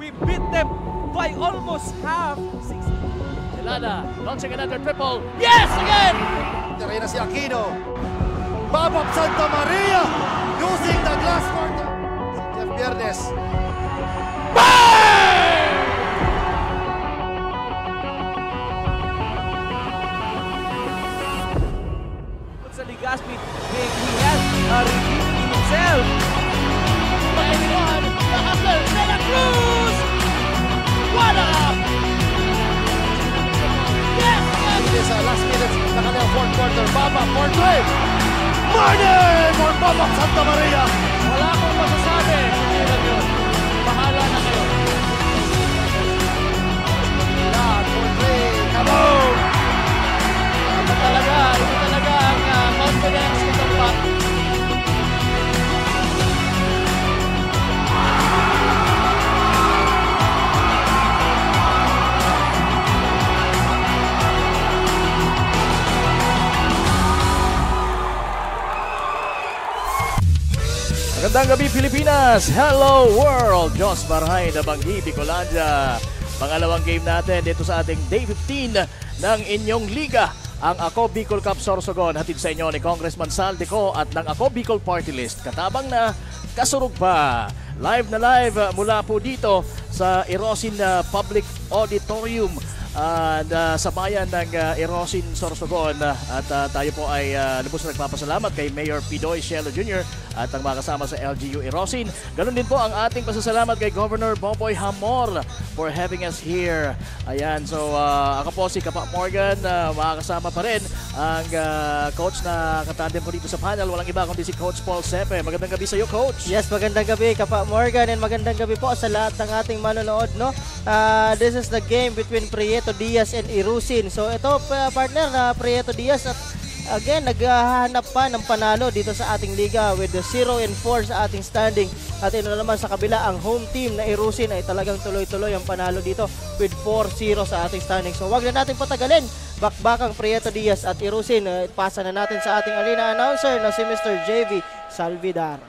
We beat them by almost half. Ilana launching another triple. Yes, again! Reyna si Aquino. Babap Santa Maria using the glass quarter. Si Jeff Viernes. Bang! Sa Ligaspi, he has redeemed himself. Anyone, the hustler, Santa Cruz! What up? Yes! It is last minutes na kanilang fourth quarter. Babap for three. Money for Babap Santa Maria. Wala akong masasabi. Kailan yun? Bahala na kayo. Lahat for three. Kaboom! Ito talaga ang confidence nitong bat. Magandang gabi Pilipinas! Hello world! Diyos Marhay na Banggi, Bicolandia. Pangalawang game natin dito sa ating Day 15 ng inyong liga. Ang Ako Bicol Cup Sorsogon hatid sa inyo ni Congressman Sal Deco at ng Ako Bicol Party List. Katabang na kasurug pa. Live na live mula po dito sa Erosin Public Auditorium sa bayan ng Erosin, Sorsogon. At tayo po ay lubos na nagpapasalamat kay Mayor Pidoy Cielo Jr. at ang mga kasama sa LGU Erosin. Ganon din po ang ating pasasalamat kay Governor Boboy Hamor for having us here. Ayan, so ako po si Kapa Morgan, makakasama pa rin ang coach na katandem ko dito sa panel. Walang iba kundi si Coach Paul Sepe. Magandang gabi sa iyo, Coach. Yes, magandang gabi Kapa Morgan, and magandang gabi po sa lahat ng ating manonood, no? This is the game between Prieto Diaz and Erosin. So ito partner na Prieto Diaz at again naghahanap pa ng panalo dito sa ating liga with the 0-4 sa ating standing. At ino naman sa kabila, ang home team na Erosin ay talagang tuloy-tuloy ang panalo dito with 4-0 sa ating standing. So wag na natin patagalin. Bakbakang Prieto Diaz at Erosin. Pasa na natin sa ating arena announcer na si Mr. JV Salvidar.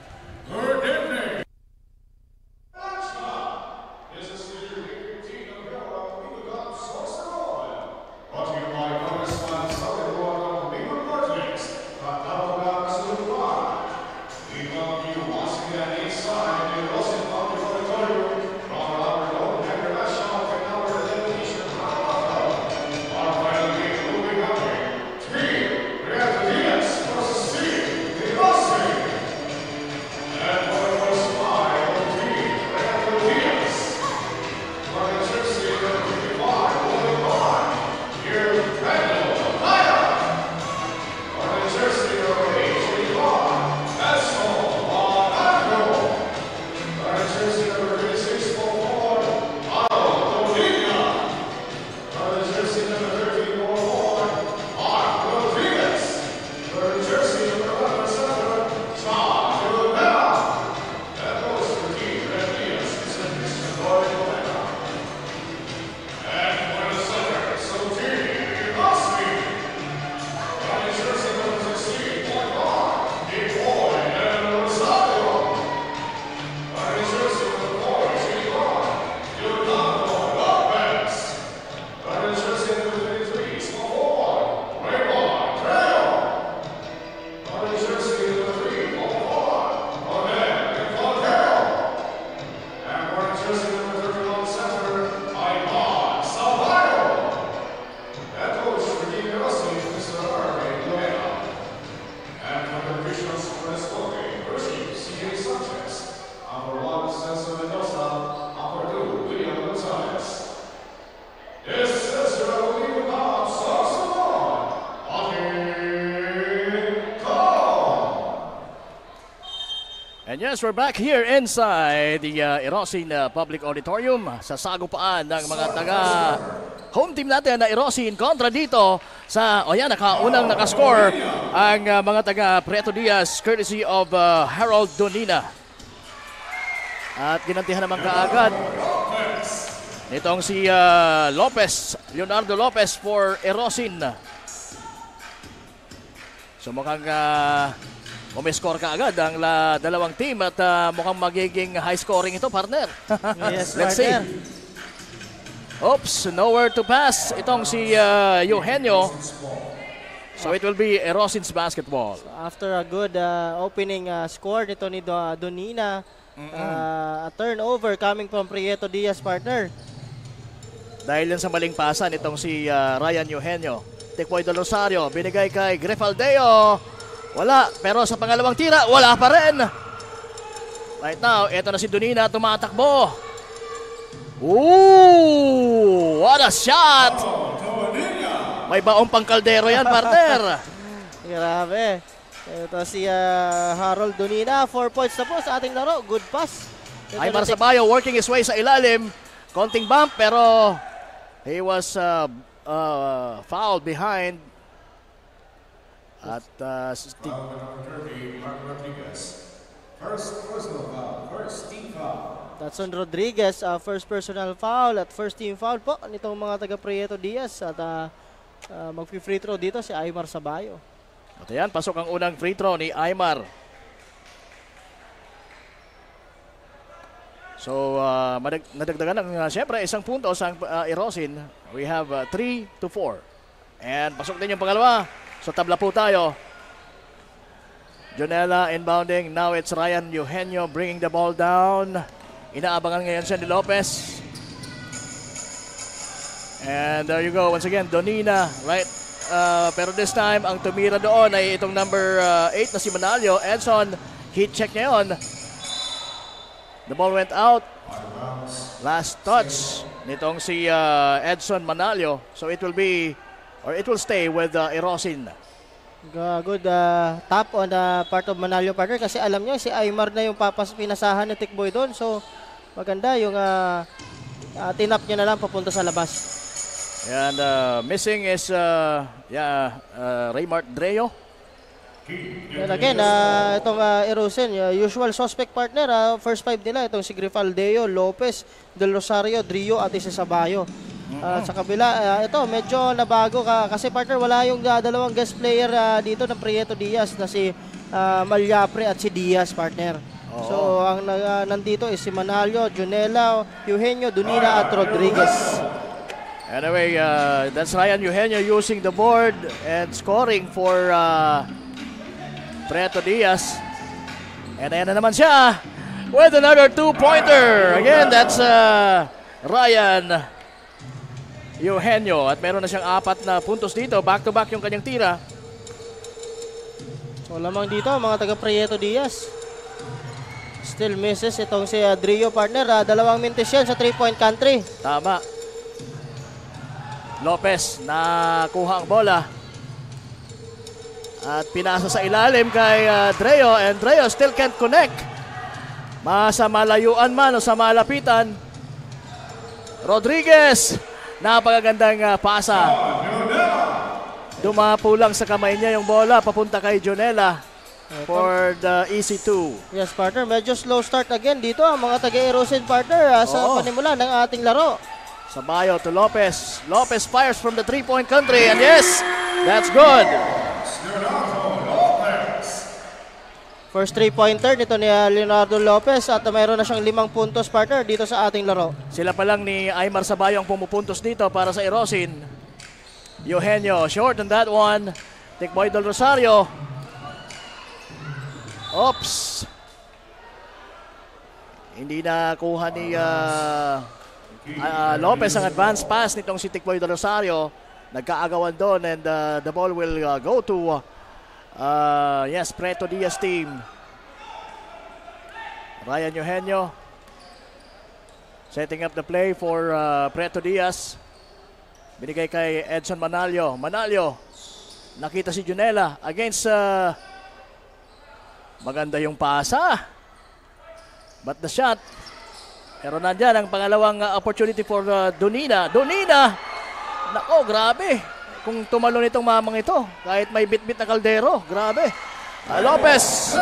And yes, we're back here inside the Erosin Public Auditorium sa sagupaan ng mga taga home team natin na Erosin kontra dito sa, nakaunang nakascore ang mga taga Prieto Diaz courtesy of Harold Donina. At ginantihan naman kaagad nitong si Leonardo Lopez for Erosin. So mukhang umiscore ka agad ang dalawang team at mukhang magiging high scoring ito, partner. Yes, Let's see. partner. Oops, nowhere to pass. Itong si Eugenio. So it will be Erosin's basketball. After a good opening score nito ni Donina, a turnover coming from Prieto Diaz, partner. Dahil yan sa maling pasa nitong si Ryan Eugenio. Tikboy Del Rosario, binigay kay Grefaldeo. Wala, pero sa pangalawang tira, wala pa rin. Right now, eto na si Donina, tumatakbo. Ooh, what a shot! May baong pang kaldero yan, partner. Grabe. Ito si Harold Donina, 4 points na po sa ating laro. Good pass. Aymar Sabayo working his way sa ilalim. Konting bump, pero he was fouled behind. At Tatson Rodriguez, first personal foul at first team foul po nitong mga taga Prieto Diaz. At mag-free throw dito si Aymar Sabayo. At ayan, pasok ang unang free throw ni Aymar. So, nadagdagan ng siyempre isang punto sa Erosin. We have 3-4. And pasok din yung pangalawa. So, tabla po tayo. Jonella inbounding. Now it's Ryan Eugenio bringing the ball down. Inaabangan ngayon siya ni Lopez. And there you go. Once again, Donina, right? Pero this time, ang tumira doon ay itong number 8 na si Manalio. Edson, heat check niya yun. The ball went out. Last touch nitong si Edson Manalio. So it will be, or it will stay with Erosin. Good tap on the part of Manalio, partner, kasi alam niya si Aymar na yung pinasahan ni Tikboy doon. So maganda yung tinap niya na lang papunta sa labas. And missing is Raymart Dreo. And again, itong Erosin, usual suspect, partner. First 5 nila, itong si Grefaldeo, Lopez, Del Rosario, Drio at si Sabayo. Sa kabila, ito medyo nabago kasi, partner, wala yung dalawang guest player dito ng Prieto Diaz na si Malyapre at si Diaz, partner. So ang nandito is si Manalio, Jonella, Eugenio, Donina at Rodriguez. Anyway, that's Ryan Eugenio using the board and scoring for Prieto Diaz. And ayan na naman siya with another 2-pointer. Again, that's Ryan Eugenio. At meron na siyang 4 na puntos dito. Back-to-back yung kanyang tira. So lamang dito mga taga Prieto Diaz. Still misses itong si Drio, partner. 2 minutes yan sa 3-point country. Tama. Lopez nakuha ang bola. At pinasa sa ilalim kay Dreo. And Dreo still can't connect. Sa malayuan man o sa malapitan. Rodriguez. Napakagandang pasa. Dumapo lang sa kamay niya yung bola. Papunta kay Jonella for the easy 2. Yes, partner. Medyo slow start again dito ang mga taga-Erosin, partner, sa panimula ng ating laro. Sabayo to Lopez. Lopez fires from the 3-point country. And yes, that's good. First 3-pointer nito ni Leonardo Lopez at mayroon na siyang 5 puntos, partner, dito sa ating laro. Sila pa lang ni Aymar Sabayo ang pumupuntos dito para sa Erosin. Eugenio, short on that one. Tikboy Del Rosario. Oops. Hindi na kuha ni Lopez ang advance pass nitong si Tikboy Del Rosario. Nagkaagawan doon and the ball will go to Prieto Diaz team. Ryan Eugenio setting up the play for Prieto Diaz. Binigay kay Edson Manalio. Manalio, nakita si Jonella against maganda yung pasa. But the shot. Pero nandyan ang pangalawang opportunity for Donina. Donina! Nako, grabe. Kung tumalon itong mamang ito, kahit may bit-bit na kaldero, grabe. Lopez.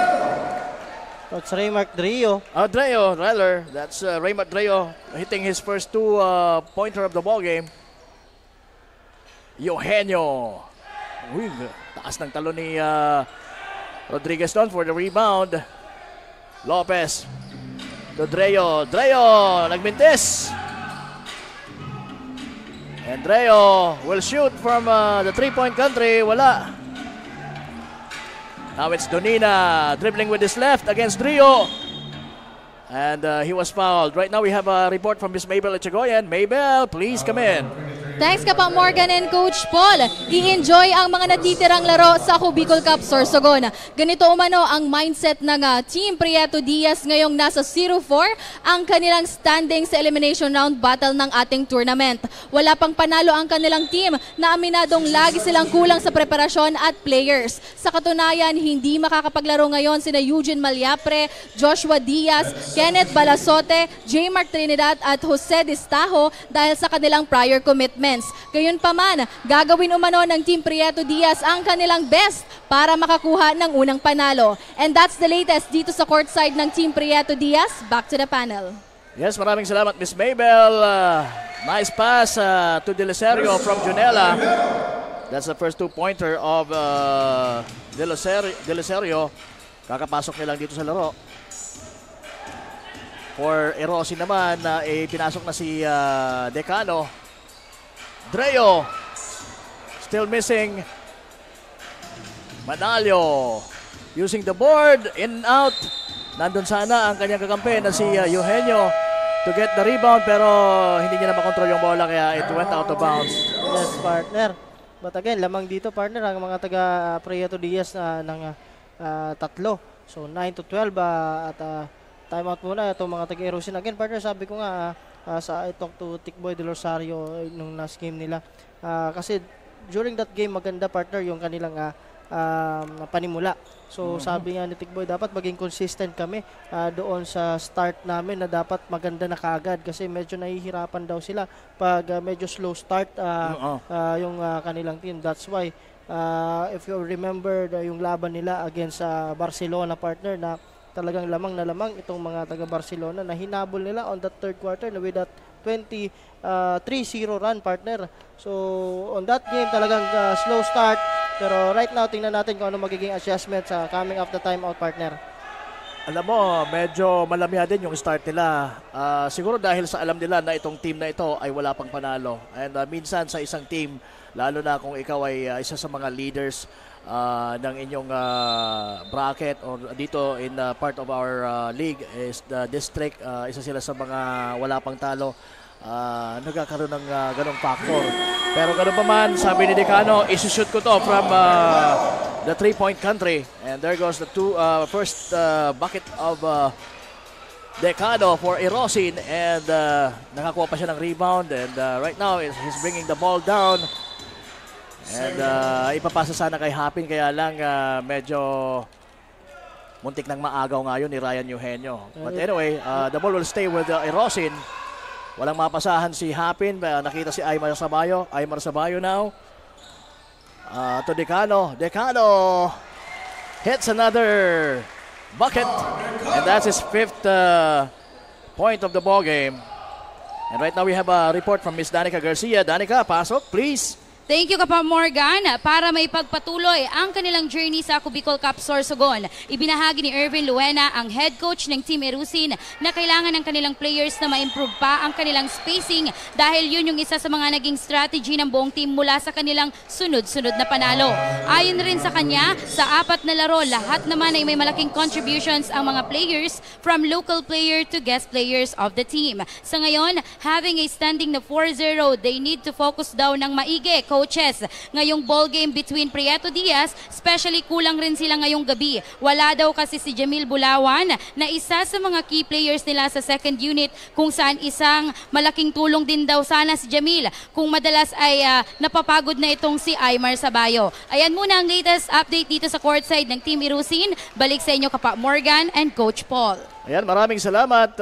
That's Raymart Drio. Dreo, rather. That's Raymart Dreo hitting his first 2-pointer of the ball game. Eugenio. Uy, taas ng talo ni Rodriguez doon for the rebound. Lopez to Dreo. Dreo nagmintis. And Dreo will shoot from the three-point country. Wala. Now it's Donina dribbling with his left against Dreo. And he was fouled. Right now we have a report from Miss Mabel Echegoyen. Mabel, please come in. Thanks ka pa Morgan and Coach Paul. I-enjoy ang mga natitirang laro sa Ako Bicol Cup Sorsogon. Ganito umano ang mindset ng Team Prieto Diaz ngayong nasa 0-4 ang kanilang standing sa elimination round battle ng ating tournament. Wala pang panalo ang kanilang team na aminadong lagi silang kulang sa preparasyon at players. Sa katunayan, hindi makakapaglaro ngayon sina Eugene Malyapre, Joshua Diaz, Kenneth Balasote, J. Mark Trinidad at Jose Distajo dahil sa kanilang prior commitment. Gayunpaman, gagawin umano ng Team Prieto Diaz ang kanilang best para makakuha ng unang panalo. And that's the latest dito sa courtside ng Team Prieto Diaz. Back to the panel. Yes, maraming salamat Miss Mabel. Nice pass to Delicerio from Junela. That's the first two-pointer of Delicerio. Kakapasok nilang dito sa laro. For Erosi naman, pinasok na si Decano. Dreo still missing. Manalio using the board, in and out. Nandun sana ang kanyang kakampi na si Eugenio to get the rebound pero hindi niya na makontrol yung bola kaya it went out of bounds. Yes, partner. But again, lamang dito, partner, ang mga taga Prieto Diaz ng tatlo. So 9-12 at timeout muna itong mga taga Erosin. Again, partner, sabi ko nga I talked to Tikboy De Rosario nung last game nila. Kasi during that game, maganda, partner, yung kanilang panimula. So sabi nga ni Tikboy, dapat maging consistent kami doon sa start namin na dapat maganda na kaagad kasi medyo nahihirapan daw sila pag medyo slow start yung kanilang team. That's why if you remember yung laban nila against Barcelona, partner, na talagang lamang na lamang itong mga taga Barcelona na hinabol nila on that third quarter na with that 3-0 run, partner. So on that game talagang slow start, pero right now tingnan natin kung ano magiging adjustment sa coming off the timeout, partner. Alam mo, medyo malamya din yung start nila. Siguro dahil sa alam nila na itong team na ito ay wala pang panalo. And minsan sa isang team, lalo na kung ikaw ay isa sa mga leaders ng inyong bracket or dito in part of our league is the district, isa sila sa mga wala pang talo, nagkakaroon ng ganong factor. Pero ganoon pa man, sabi ni Decano, isushoot ko to from the three-point country. And there goes the first bucket of Decano for Erosin, and nakakuha pa siya ng rebound, and right now he's bringing the ball down. And ipapasa sana kay Hapin, kaya lang medyo muntik nang maagaw ngayon ni Ryan Eugenio. But anyway, the ball will stay with Erosin. Walang mapasahan si Hapin. Nakita si Aymar Sabayo. Aymar Sabayo now. To Decano. Decano hits another bucket. And that's his fifth point of the ball game. And right now we have a report from Miss Danica Garcia. Danica, pasok, please. Thank you, Kapa Morgan. Para may pagpatuloy ang kanilang journey sa Ako Bicol Cup Sorsogon, ibinahagi ni Ervin Luena, ang head coach ng Team Erusin, na kailangan ng kanilang players na ma-improve pa ang kanilang spacing dahil yun yung isa sa mga naging strategy ng buong team mula sa kanilang sunod-sunod na panalo. Ayon rin sa kanya, sa 4 na laro, lahat naman ay may malaking contributions ang mga players from local player to guest players of the team. Sa ngayon, having a standing na 4-0, they need to focus daw ng maigi, coaches, ngayong ball game between Prieto Diaz, especially kulang rin sila ngayong gabi. Wala daw kasi si Jamil Bulawan na isa sa mga key players nila sa second unit, kung saan isang malaking tulong din daw sana si Jamil kung madalas ay napapagod na itong si Aymar Sabayo. Ayan muna ang latest update dito sa courtside ng Team Erusin. Balik sa inyo, Kapa Morgan and Coach Paul. Ayan, maraming salamat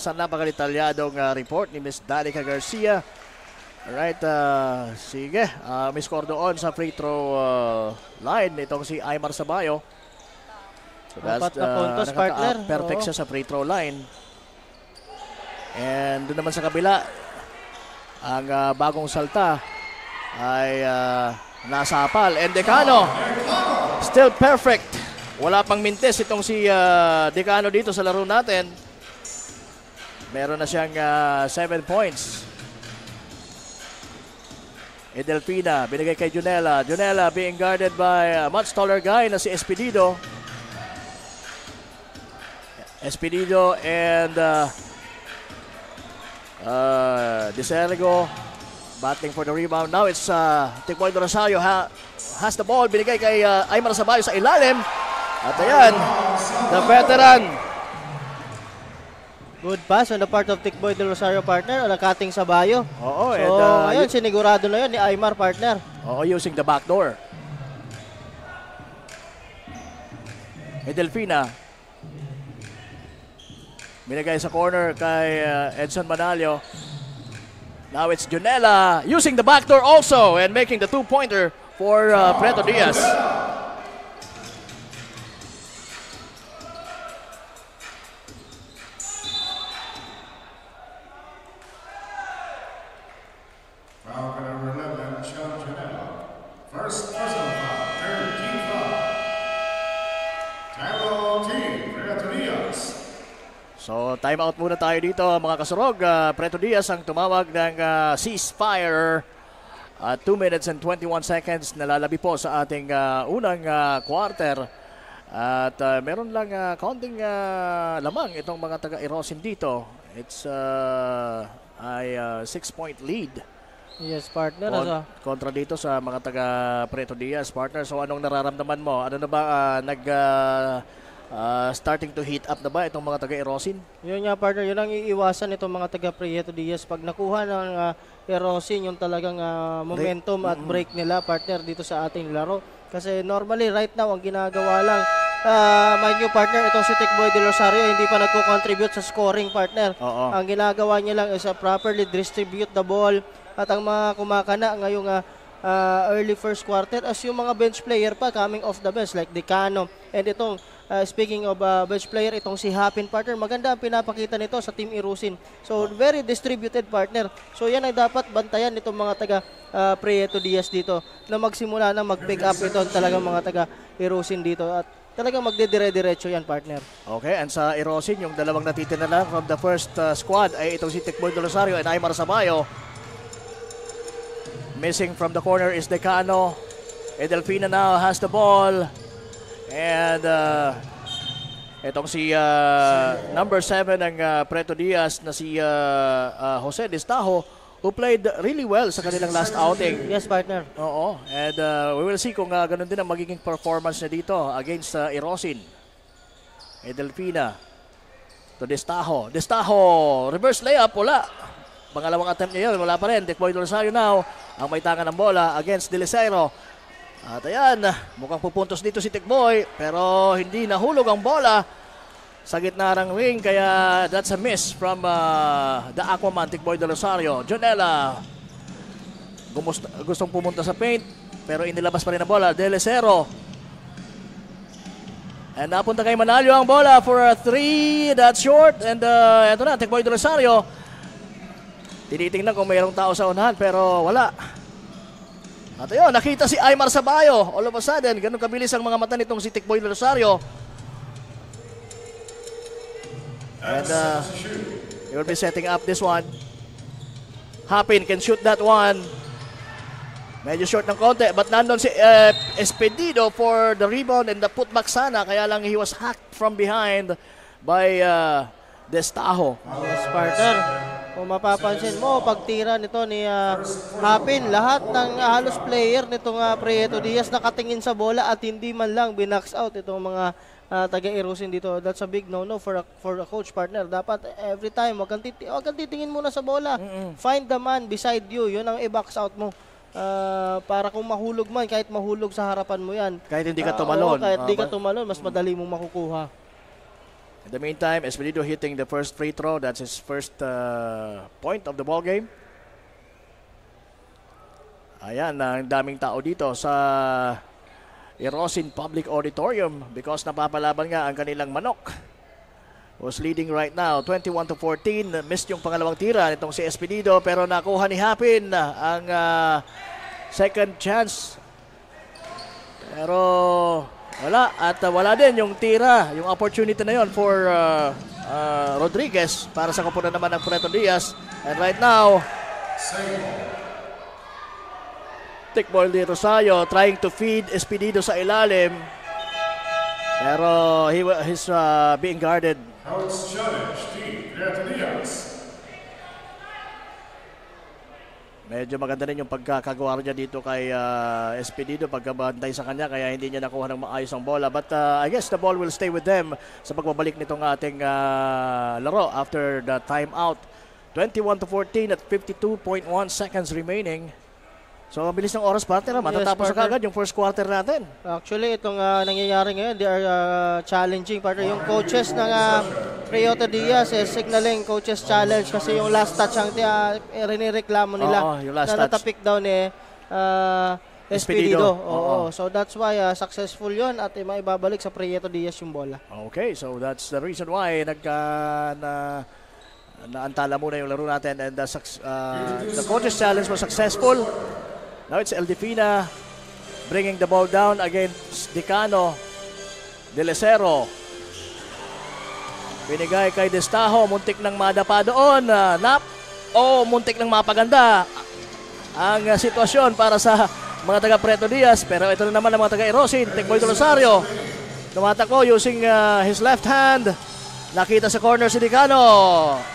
sa napakadetalyadong report ni Miss Danica Garcia. Alright, sige. May score doon sa free throw line itong si Aymar Sabayo. So that's puntos, partner. Perfect siya sa free throw line. And doon naman sa kabila, ang bagong salta ay nasapal. And Decano, still perfect Wala pang mintes itong si Decano dito sa laro natin. Meron na siyang 7 points. Edelfina, binigay kay Junela. Junela being guarded by a much taller guy na si Espedido. Espedido and Desergo battling for the rebound. Now it's Tikboy Rosario has the ball. Binigay kay Aymar Sabayo sa ilalim. At ayan, the veteran. Good pass on the part of Tikboy Del Rosario, partner. On a cutting Sabayo. Oo, so, ayun, sinigurado na yun ni Aymar, partner. Oo, using the back door. Edelfina. Binigay sa corner kay Edson Manalio. Now it's Junela using the back door also and making the 2-pointer for Preto Diaz. Foul number 11, Sean Junela. First personal foul, third team foul. Timeout team, Preto Diaz. So, time out muna tayo dito mga kasurog. Preto Diaz ang tumawag ng ceasefire. 2 minutes and 21 seconds nalalabi po sa ating unang quarter. At meron lang kaunting lamang itong mga taga-Erosin dito. It's ay 6-point lead. Yes, partner. Kontra dito sa mga taga-Preto Diaz, partner. So, anong nararamdaman mo? Ano na ba starting to heat up na ba itong mga taga-Erosin? Yun nga, partner, yun ang iiwasan itong mga taga-Prieto Diaz. Pag nakuha ng Erosin, yung talagang momentum at break nila, partner, dito sa ating laro. Kasi normally, right now, ang ginagawa lang, mind you, partner, itong si Tikboy Del Rosario, hindi pa nagko-contribute sa scoring, partner. Oo. Ang ginagawa niya lang is properly distribute the ball. At ang mga kumakana ngayong early first quarter as yung mga bench player pa coming off the bench like Decano. And itong speaking of bench player, itong si Hapin, partner, maganda ang pinapakita nito sa Team Erusin. So very distributed, partner. So yan ay dapat bantayan nitong mga taga Prieto Diaz dito na magsimula na mag-pick up ito talagang mga taga Erusin dito at talagang magdidire-diretso yan, partner. Okay, and sa Erosin, yung dalawang natitira na from the first squad ay itong si Tikboy Del Rosario and Aymar Sabayo. Missing from the corner is Decano. Edelfina now has the ball. And itong si number 7 ng Preto Diaz na si Jose Destajo, who played really well sa kanilang last outing. Yes, partner. Oo. And we will see kung ganun din ang magiging performance niya dito against Erosin. Edelfina to Destajo. Destajo, reverse layup, wala. Pangalawang attempt niya yun, wala pa rin. Tikboy Del Rosario now ang may tangan ng bola against Delicero. At ayan, mukhang pupuntos dito si Tikboy pero hindi nahulog ang bola sa gitna ng ring kaya that's a miss from the Aquaman, Tikboy Del Rosario. Jonella gustong pumunta sa paint pero inilabas pa rin ang bola. Delicero. And napunta kay Manalio ang bola for a 3. That's short. And eto na, Tikboy Del Rosario. Tinitingnan kung mayroong tao sa unahan pero wala. At ayun, nakita si Aymar Sabayo. All of a sudden, ganun kabilis ang mga mata nitong si Tikboy Del Rosario. And he will be setting up this one. Hapin can shoot that one. Medyo short ng konti but nandun si Espedido for the rebound and the putback sana. Kaya lang he was hacked from behind by Destajo. Yes, partner. Kung mapapansin mo, pagtira nito ni Hapin, lahat ng halos player nitong Prieto Diaz nakatingin sa bola at hindi man lang binax out itong mga taga-Erusin dito. That's a big no-no for a coach, partner. Dapat every time, wag kang titingin muna sa bola. Find the man beside you. Yun ang i-box out mo. Para kung mahulog man, kahit mahulog sa harapan mo yan. Kahit hindi ka tumalon. Kahit hindi ka tumalon, mas madali mong makukuha. In the meantime, Espedido hitting the first free throw. That's his first point of the ball game. Ayan, ang daming tao dito sa Erosin Public Auditorium because napapalaban nga ang kanilang manok. Was leading right now, 21-14. Missed yung pangalawang tira nitong si Espedido pero nakuha ni Hapin ang second chance. Pero Wala. At wala din yung tira, yung opportunity na yon for Rodriguez para sa koponan naman ng Preto Diaz. And right now, Tikboy de Rosario trying to feed Espinido sa ilalim. Pero he's being guarded. House challenge, Team Preto Diaz. Medyo maganda rin yung pagkakagawa niya dito kay Espinido pagkabantay sa kanya kaya hindi niya nakuha ng maayos ang bola. But I guess the ball will stay with them sa pagbabalik nitong ating laro after the timeout. 21-14 at 52.1 seconds remaining. So, mabilis ng oras, partner. Matatapos na kagad yung first quarter natin. Actually, itong nangyayari ngayon, they are challenging, partner. Yung coaches ng Prieto Diaz signaling coaches challenge kasi yung last touch ang rinireklamo nila. Oo, yung last na touch. natapik daw ni Espinido. Oo. So, that's why successful yon at maibabalik sa Prieto Diaz yung bola. Okay, so that's the reason why naantala muna yung laro natin and the coaches challenge was successful. Now it's El Defina bringing the ball down against Decano. De Lecero. Binigay kay Destajo. Muntik nang madapa doon. Muntik nang mapaganda ang sitwasyon para sa mga taga Preto Diaz. Pero ito na naman ang mga taga Erosin. Tikboy de Rosario. Tumatako using his left hand. Nakita sa corner si Decano.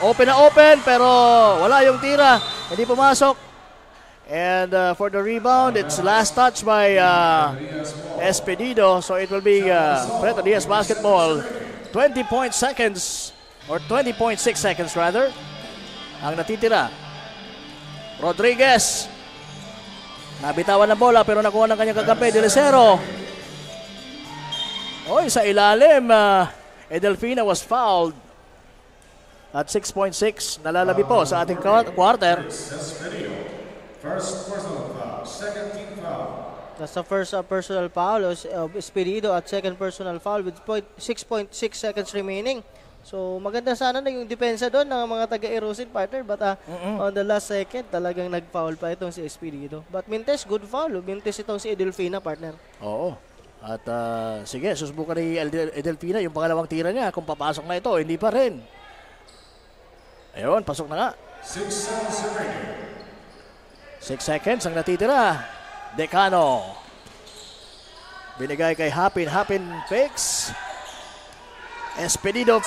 Open na open pero wala yung tira. Hindi pumasok. And for the rebound, it's last touch by Espinido. So it will be Preto Diaz basketball. 20.6 seconds rather. Ang natitira. Rodriguez. Nabitawan ng bola pero nakuha ng kanyang kakampi. De Lecero. Sa ilalim. Edelfina was fouled. At 6.6. Nalalabi po sa ating quarter. First personal foul, second team foul. That's the first personal foul of Espinido at second personal foul with 6.6 seconds remaining. So maganda sana na yung depensa doon ng mga taga-Erosin, partner. But on the last second, talagang nag-foul pa itong si Espinido. But Mintes, good foul. Mintes itong si Edelfina, partner. Oo. At sige, susubukan ni Edelfina yung pangalawang tira niya. Kung papasok na ito, hindi pa rin. Ayun, pasok na nga. 6 seconds remaining. 6 seconds ang natitira. Decano. Binigay kay Hapin fakes. Espinido.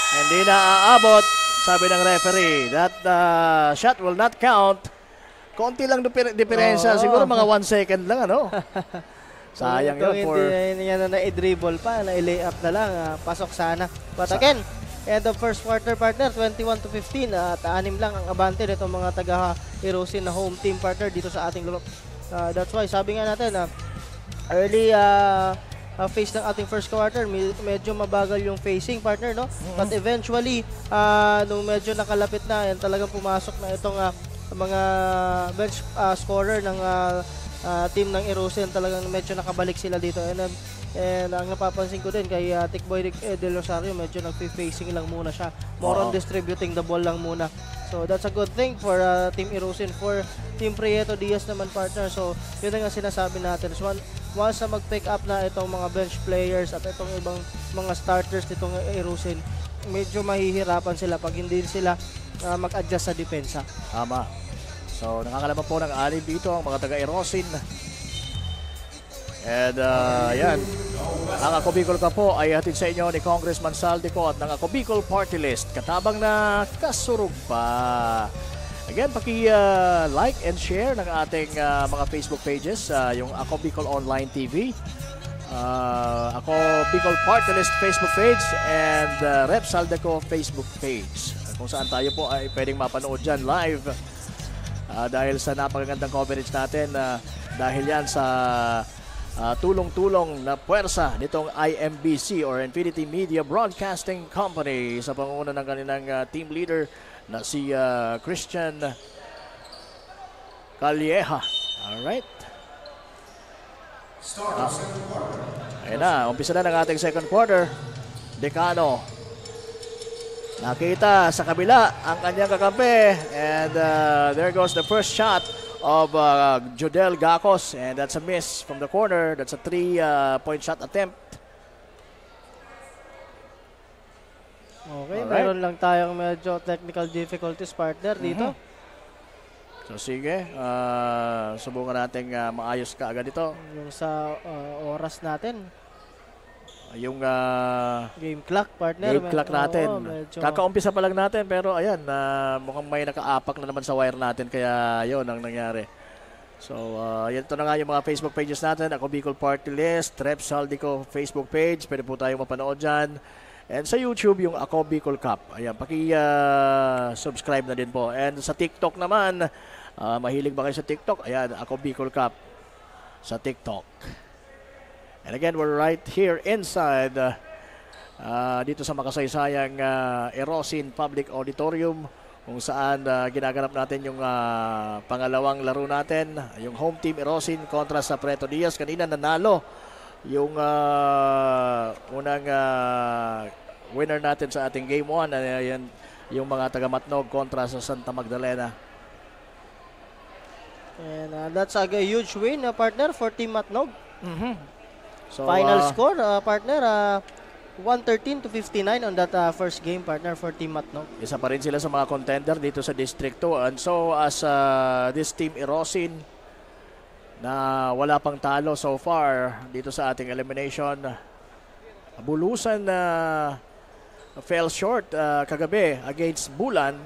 Hindi na aabot, sabi ng referee. That shot will not count. Konti lang diferensya. Siguro mga 1 second lang, ano? Sayang yun for... Hindi yan na i-dribble pa, na i-lay up na lang. Pasok sana. But again, end of first quarter, partner, 21-15 at 6 lang ang abante nitong mga taga-Erosin na home team, partner, dito sa ating laro. That's why sabi nga natin early phase ng ating first quarter, medyo mabagal yung facing, partner, no? But eventually nung medyo nakalapit na, talagang pumasok na itong mga bench scorer ng team ng Erosin. Talagang medyo nakabalik sila dito. And ang napapansin ko din kay Tikboy de Rosario, medyo nag-facing lang muna siya. More on distributing the ball lang muna. So that's a good thing for Team Erosin. For Team Prieto Diaz naman, partner. So yun ang sinasabi natin. So, once na mag-pick up na itong mga bench players at itong ibang mga starters nitong Erosin, medyo mahihirapan sila pag hindi sila mag-adjust sa depensa. Tama. So nakakalaban po ng alim dito ang mga taga-Erosin. And yan, ang Ako Bicol ka po ay hatid sa inyo ni Congressman Saldico at ng Ako Bicol Party List. Katabang na kasurog pa. Again, paki-like and share ng ating mga Facebook pages, yung Ako Bicol Online TV, Ako Bicol Party List Facebook page, and Rep Saldico Facebook page. Kung saan tayo po ay pwedeng mapanood dyan live dahil sa napakagandang coverage natin, dahil yan sa tulong-tulong na puwersa nitong IMBC or Infinity Media Broadcasting Company sa pangunguna ng kanilang team leader na si Christian Calleja. Alright. Ayun na, umpisa na ng ating second quarter. Decano. Nakita sa kabila ang kanyang kakampi. And there goes the first shot of Jodel Gacos, and that's a miss from the corner. That's a 3-point shot attempt. Okay, Alright. meron lang tayong medyo technical difficulties, partner, dito. So sige, subukan natin maayos ka agad ito. Yung sa oras natin. Yung Game clock, partner. game clock natin. Oo, medyo- Kakaumpisa pa lang natin, pero ayan, mukhang may nakaapak na naman sa wire natin, kaya yon ang nangyari. So, yan ito na nga yung mga Facebook pages natin. Ako Bicol Party List, Rep Saldico Facebook page. Pwede po tayong mapanood dyan. And sa YouTube, yung Ako Bicol Cup. Ayan, paki-subscribe na din po. And sa TikTok naman, mahilig ba kayo sa TikTok? Ayan, Ako Bicol Cup sa TikTok. And again, we're right here inside dito sa makasaysayang Erosin Public Auditorium, kung saan ginaganap natin yung pangalawang laro natin, yung home team Erosin kontra sa Preto Diaz. Kanina nanalo yung unang winner natin sa ating game 1, yan, yung mga taga Matnog kontra sa Santa Magdalena. And that's a huge win, partner, for Team Matnog. So, Final score, partner, 113-59 on that first game, partner, for Team Matnog. isa pa rin sila sa mga contender dito sa District 2. And so as this team Erosin na wala pang talo so far dito sa ating elimination, Bulusan fell short kagabi against Bulan,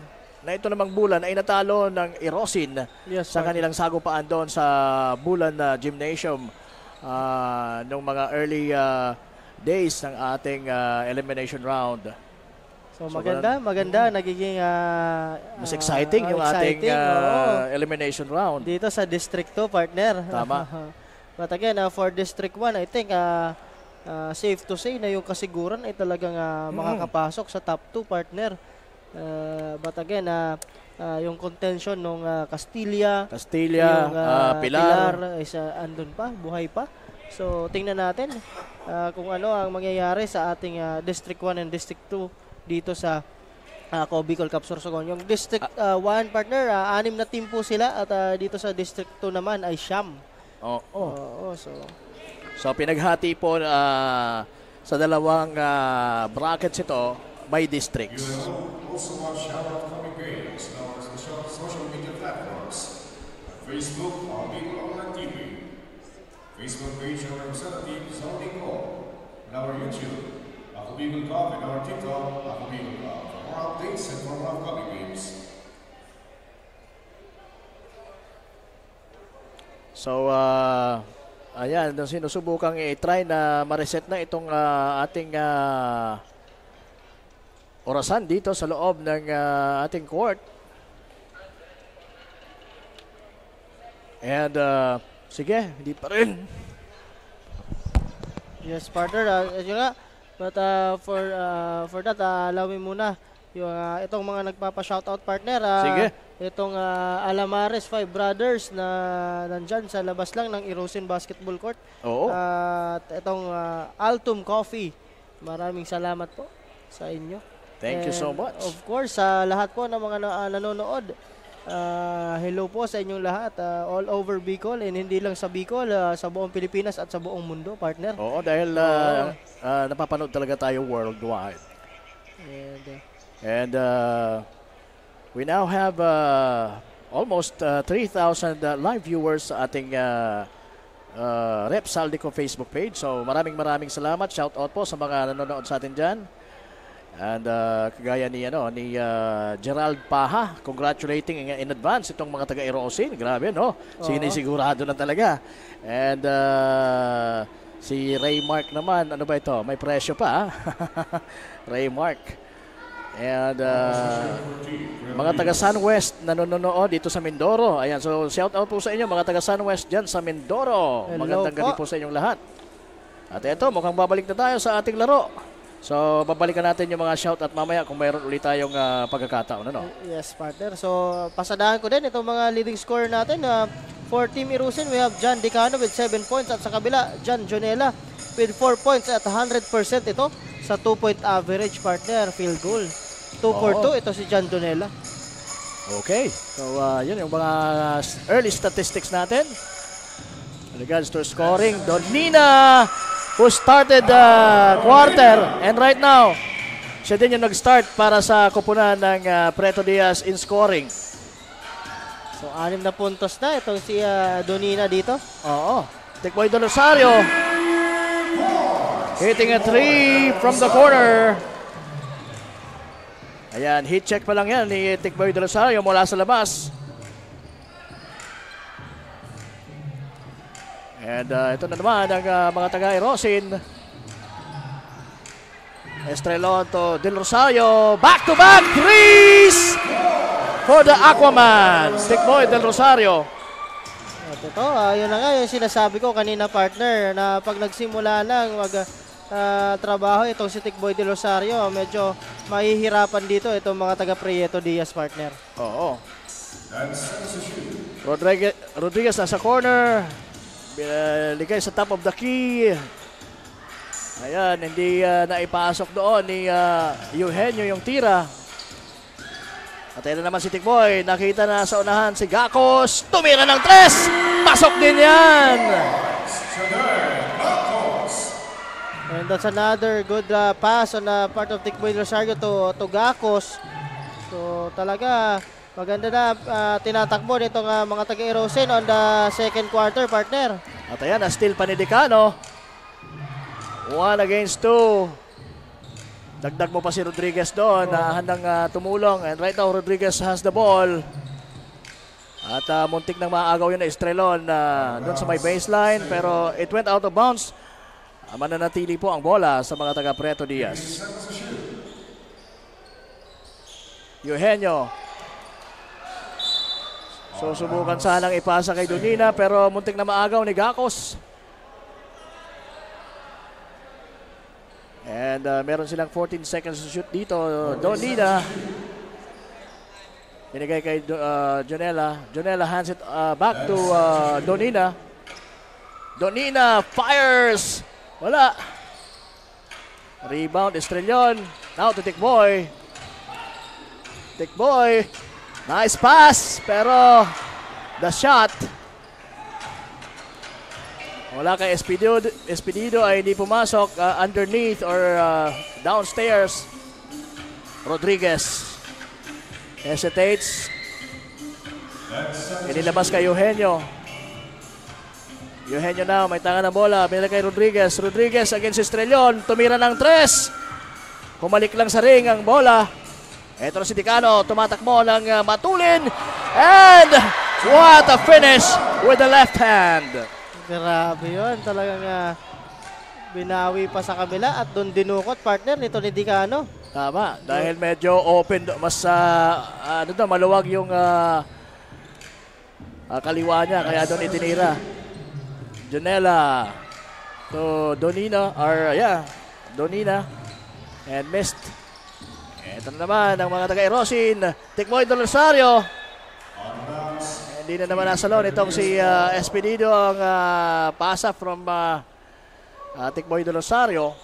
na ito namang Bulan ay natalo ng Erosin sa kanilang sagupaan doon sa Bulan Gymnasium nung mga early days ng ating elimination round. So maganda, nagiging mas exciting yung ating elimination round. Dito sa District 2, partner. Tama. But again, for District 1, I think safe to say na yung kasiguran ay talagang makakapasok sa top 2, partner. But again, yung contention ng Castilla, yung, Pilar is andun pa, buhay pa. So tingnan natin kung ano ang mangyayari sa ating District 1 and District 2 dito sa Ako Bicol Cup Sorsogon. Yung District 1, partner, 6 na team po sila, at dito sa District 2 naman ay siyam. So pinaghati po sa dalawang brackets ito by districts. You will also watch Shoutout Comic Games on our social media platforms. Facebook, Ako Bicol Online TV. Facebook page of Representative Zoni Ko. And our YouTube, Ako Bicol Cup, and our TikTok, Ako Bicol Cup. For more updates and for more comic games. So, ayan, sinusubukang i-try na ma-reset na itong ating orasan dito sa loob ng ating court. And, sige, hindi pa rin. Yes, partner. Yun nga. But for that, allow me muna yung itong mga nagpapa-shoutout, partner. Sige. Itong Alamares 5 Brothers na nandyan sa labas lang ng Erosin Basketball Court. Oo. At itong Altum Coffee. Maraming salamat po sa inyo. Thank you so much. Of course, sa lahat po ng mga nanonood, hello po sa inyong lahat, all over Bicol, and hindi lang sa Bicol, sa buong Pilipinas at sa buong mundo, partner. Oo, dahil napapanood talaga tayo worldwide. And we now have almost 3,000 live viewers sa ating Rep Saldico Facebook page. So maraming salamat. Shout out po sa mga nanonood sa atin dyan. And kagaya ni Gerald Paha, congratulating in advance itong mga taga Erosin. Grabe, no? Sinisigurado na talaga. And si Ray Mark naman, ano ba ito? May presyo pa. Ray Mark. And mga taga Sunwest nanonood dito sa Mindoro. Ayan, so shout out po sa inyo mga taga Sunwest dyan sa Mindoro. Magandang gabi po sa inyong lahat. At ito, mukhang babalik na tayo sa ating laro. So, babalikan natin yung mga shout at mamaya kung mayroon ulit tayong pagkakataon. Ano? Yes, partner. So, pasadahan ko din itong mga leading scorer natin. For Team Erosin, we have John Dicano with 7 points. At sa kabila, John Jonela with 4 points at 100% ito sa 2-point average, partner, field goal. 2 for 2, ito si John Jonela. Okay, so yun yung mga early statistics natin. In regards to scoring, Donina, who started the quarter, and right now, siya din yung nag-start para sa kupunan ng Preto Diaz in scoring. So 6 na puntos na itong si Donina dito. Oo. Tikboy Del Rosario hitting a 3 from the corner. Ayan, hit check pa lang yan ni Tikboy Del Rosario mula sa labas. And ito na naman ang mga taga-Erosin. Estrelon to Del Rosario. Back-to-back threes for the Aquaman. Tikboy Del Rosario. At ito, yun na nga yung sinasabi ko kanina, partner, na pag nagsimula lang trabaho itong si Tikboy Del Rosario, medyo mahihirapan dito itong mga taga Prieto Diaz, partner. Oo. Rodriguez nasa corner. Ligay sa top of the key. Ayan, hindi naipasok doon ni Eugenio yung tira. At ayun na naman si Tikboy. Nakita na sa unahan si Gakos. Tumira ng 3. Pasok din yan. And that's another good pass on the part of Tikboy Rosario to Gakos. So talaga maganda na tinatakbo nitong mga taga-Erosin on the second quarter, partner. At ayan, steal pa ni Decano. 1 against 2. Dagdag mo pa si Rodriguez doon na handang tumulong. And right now, Rodriguez has the ball. At muntik nang maagaw yun na Estrelon doon sa may baseline. Pero it went out of bounds. Mananatili po ang bola sa mga taga Preto Diaz. Eugenio. So subukan sanang ipasa kay Donina pero muntik na maagaw ni Gakos. And meron silang 14 seconds to shoot dito. Donina. Binigay kay Jonella. Jonella hands it back to Donina. Donina fires. Wala. Rebound Estrellon. Now to Tikboy. Tikboy. Nice pass. Pero the shot. Wala kay Espedido ay hindi pumasok underneath or downstairs. Rodriguez hesitates. Inilabas kay Eugenio. Eugenio now, may tanga ng bola. Binila kay Rodriguez. Rodriguez against Estrellon. Tumira ng 3. Pumalik lang sa ring ang bola. Ito na si Decano. Tumatakbo ng matulin. And what a finish with the left hand. Grabe yun. Talagang binawi pa sa kabila at doon dinukot, partner, nito ni Decano. Tama. Dahil medyo open. Mas maluwag yung kaliwa niya. Kaya doon itinira. Jonella to Donina, Donina, and missed. Ito na naman ang mga taga-Erosin. Tikboy Del Rosario. Hindi na naman nasa lone itong si Espedido ang pasa from Tikboy Del Rosario.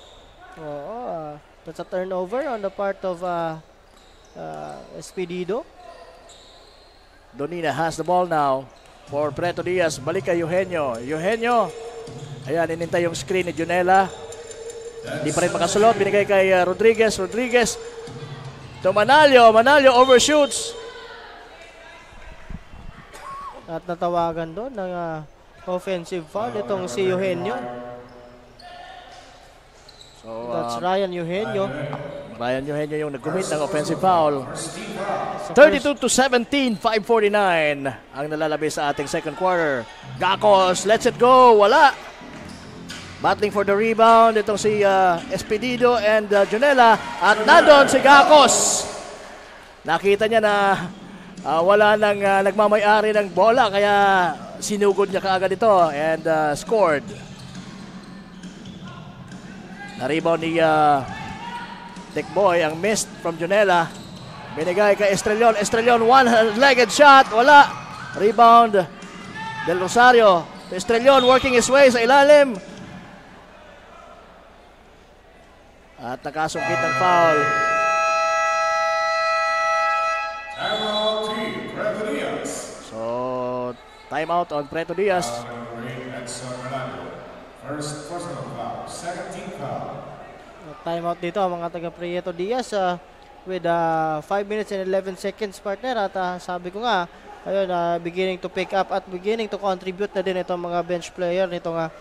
Oo, that's a turnover on the part of Espedido. Donina has the ball now. For Preto Diaz, balik kay Eugenio. Eugenio, ayan, inintay yung screen ni Jonella. Hindi pa rin makasulot, binigay kay Rodriguez. Rodriguez to Manalio. Manalio overshoots. At natawagan doon ng offensive foul itong si Eugenio. So, that's Ryan Eugenio. Ryan Eugenio yung nag-commit ng offensive foul. 32-17, 5:49 ang nalalabi sa ating second quarter. Gakos, lets it go. Wala. Battling for the rebound. Itong si Espedido and Jonella. At nandun si Gakos. Nakita niya na wala nang nagmamayari ng bola. Kaya sinugod niya kaagad ito and scored. Na-rebound ni Tikboy ang missed from Jonella. Binigay kay Estrellon. Estrellon, one-legged shot. Wala. Rebound Del Rosario. Estrellon working his way sa ilalim. At nakasungkit ng foul. Timeout team. Timeout on Preto Diaz. First personal foul, second team foul. Timeout dito ang mga taga Prieto Diaz with 5 minutes and 11 seconds, partner. At sabi ko nga, ayun, beginning to pick up at beginning to contribute na din itong mga bench player nitong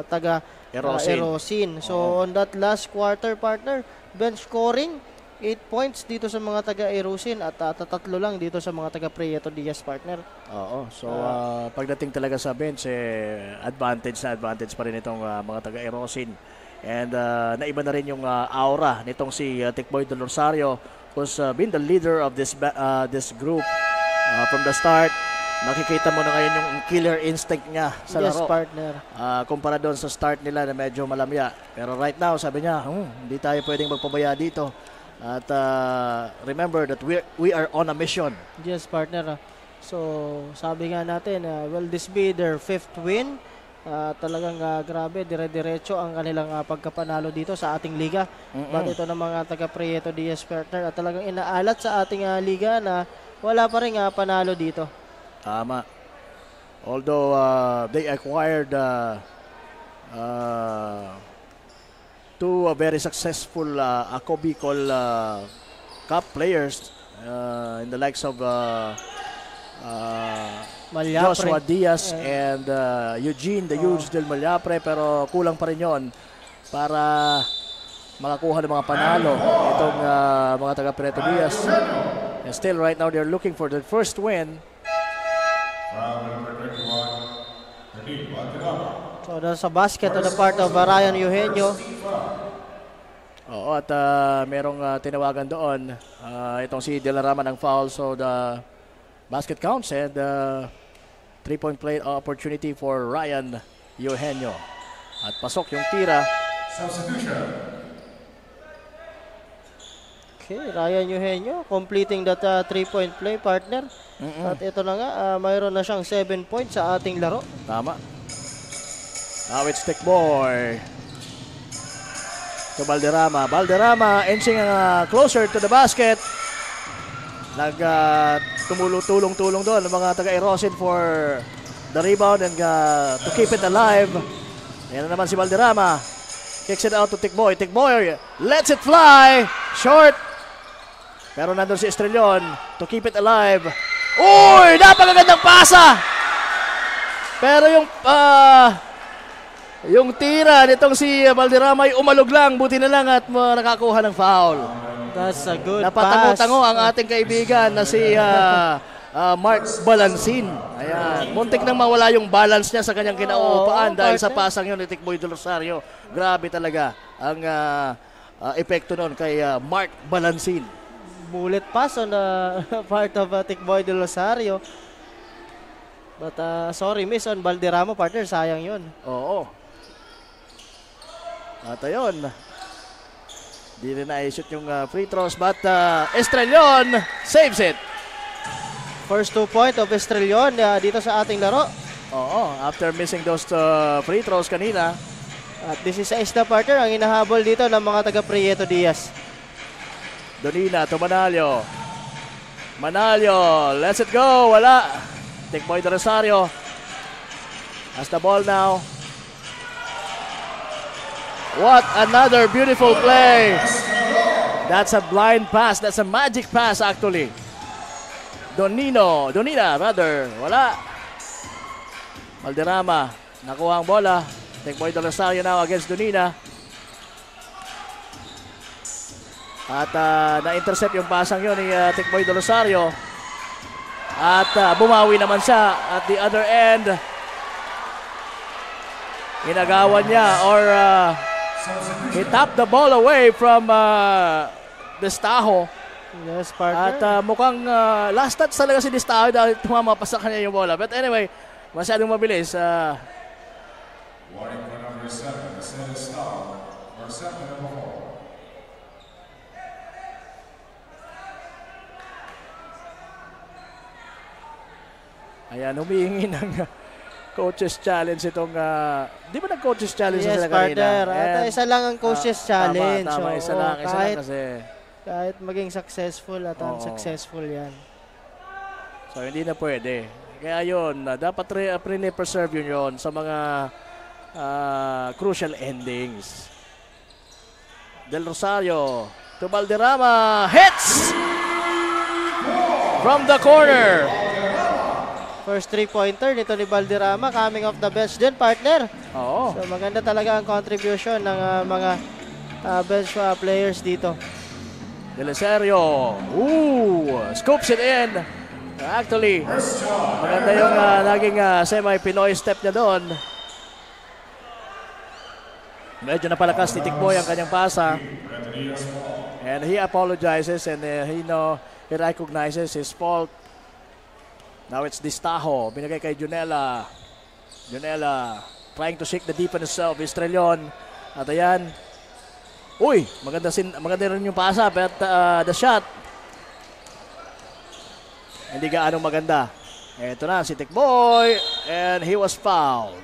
taga Erosin. So on that last quarter, partner, bench scoring 8 points dito sa mga taga Erosin at tatlo lang dito sa mga taga Prieto Diaz, partner. Oo. So pagdating talaga sa bench, advantage pa rin itong mga taga Erosin. And naiba na rin yung aura nitong si Tikboy Del Rosario, who's been the leader of this group from the start. Makikita mo na ngayon yung killer instinct niya sa laro. Partner. Kumpara doon sa start nila na medyo malamya. Pero right now, sabi niya, hindi tayo pwedeng magpabaya dito. At remember that we are on a mission. Yes, partner. So, sabi nga natin, will this be their 5th win? Talagang grabe, dire-diretso ang kanilang pagkapanalo dito sa ating liga. But ito ng mga taga Prieto Diaz, partner, at talagang inaalat sa ating liga na wala pa rin panalo dito. Tama. Although they acquired two very successful Ako Bicol Cup players in the likes of Joshua Diaz and Eugene the Huge del Malyapre, pero kulang pa rin yon para makakuha ng mga panalo itong mga taga Prieto Diaz. And still right now they're looking for the first win. So sa basket on the part of Ryan Eugenio. Oo, at merong tinawagan doon itong si De La Rama ng foul, so the basket counts and 3-point play opportunity for Ryan Eugenio. At pasok yung tira. Substitution. Okay, Ryan Eugenio completing that 3-point play, partner. At ito na nga, mayroon na siyang 7 points sa ating laro. Tama. Now it's Tikboy to Valderrama. Valderrama inching closer to the basket. Tumulong-tulong doon ang mga taga-Erosin for the rebound and to keep it alive. Ayan na naman si Valderrama. Kicks it out to Tikboy. Tikboy lets it fly. Short. Pero nandun si Estrellon to keep it alive. Uy! Napakagandang pasa! Pero yung tira nitong si Valderrama ay umalog lang. Buti na lang at nakakuha ng foul. That's a good Napatango-tango ang ating kaibigan na si Mark Balansin. Ayan. Muntik nang mawala yung balance niya sa kanyang kinauupaan dahil sa pasang yun ni Tikboy Del Rosario. Grabe talaga ang epekto nun kay Mark Balansin. Bullet pass on the part of Tikboy Del Rosario. But sorry, miss on Valderrama, partner. Sayang yun. Oo. At ayun. Di rin na-shoot yung free throws, but Estrellon saves it. First 2 point of Estrellon dito sa ating laro. Oo, after missing those free throws kanina. At this is na, partner, ang inahabol dito ng mga taga Prieto Diaz. Donina to Manalio. Manalio, lets it go. Wala. Tikboy Del Rosario has the ball now. What another beautiful play. That's a blind pass. That's a magic pass actually. Donina rather. Wala. Valderrama nakuha ang bola. Tikboy Del Rosario now against Donina. At na-intercept yung pasang yun ni Tikboy Del Rosario. At bumawi naman siya at the other end. Inagawan niya or he tapped the ball away from Destajo. Yes, partner. At mukhang last touch talaga si Destajo dahil tumama pa sa kanya yung bola. But anyway, masyadong mabilis. Warning for number 7, Celestao, or 7 number 4. Ayan, humihingi ng coaches challenge itong... di ba nag-coaches challenge yes, sila kanina? Partner. At isa lang ang coaches challenge. Tama, isa lang kasi... Kahit maging successful at unsuccessful yan. So, hindi na pwede. Kaya yun, dapat pre-preserve yun sa mga crucial endings. Del Rosario to Valderrama, hits from the corner. First 3-pointer nito ni Valderrama, coming off the bench din, partner. Oo. So maganda talaga ang contribution ng mga bench players dito. Delicerio, scoops it in. Actually, maganda yung naging semi-Pinoy step niya doon. Medyo napalakas ni Tikboy ang kanyang pasa. And he apologizes and he recognizes his fault. Now it's Distajo, binigay kay Junela. Junela trying to shake the defense of Estrellon. At ayan. Uy, maganda rin yung pasa, but the shot hindi gaano maganda. Ito na si Tikboy and he was fouled.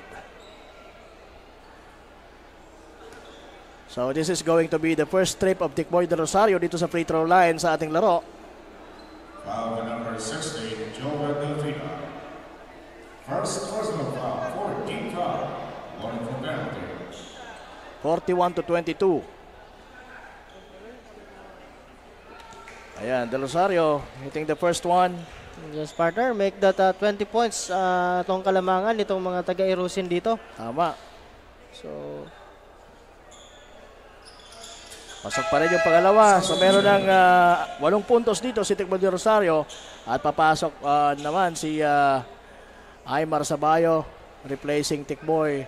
So this is going to be the first trip of Tikboy de Rosario dito sa free throw line sa ating laro. Foul number 16, Joel Delfina. First personal foul for Dinka. One for penalty. 41-22. Ayan, De Rosario hitting the first one. Yes, partner, make that 20 points itong kalamangan nitong mga taga-Irusin dito. Tama. So, pasok pa rin yung pangalawa. So meron ng 8 puntos dito si Tikboy de Rosario. At papasok naman si Aymar Sabayo replacing Tikboy.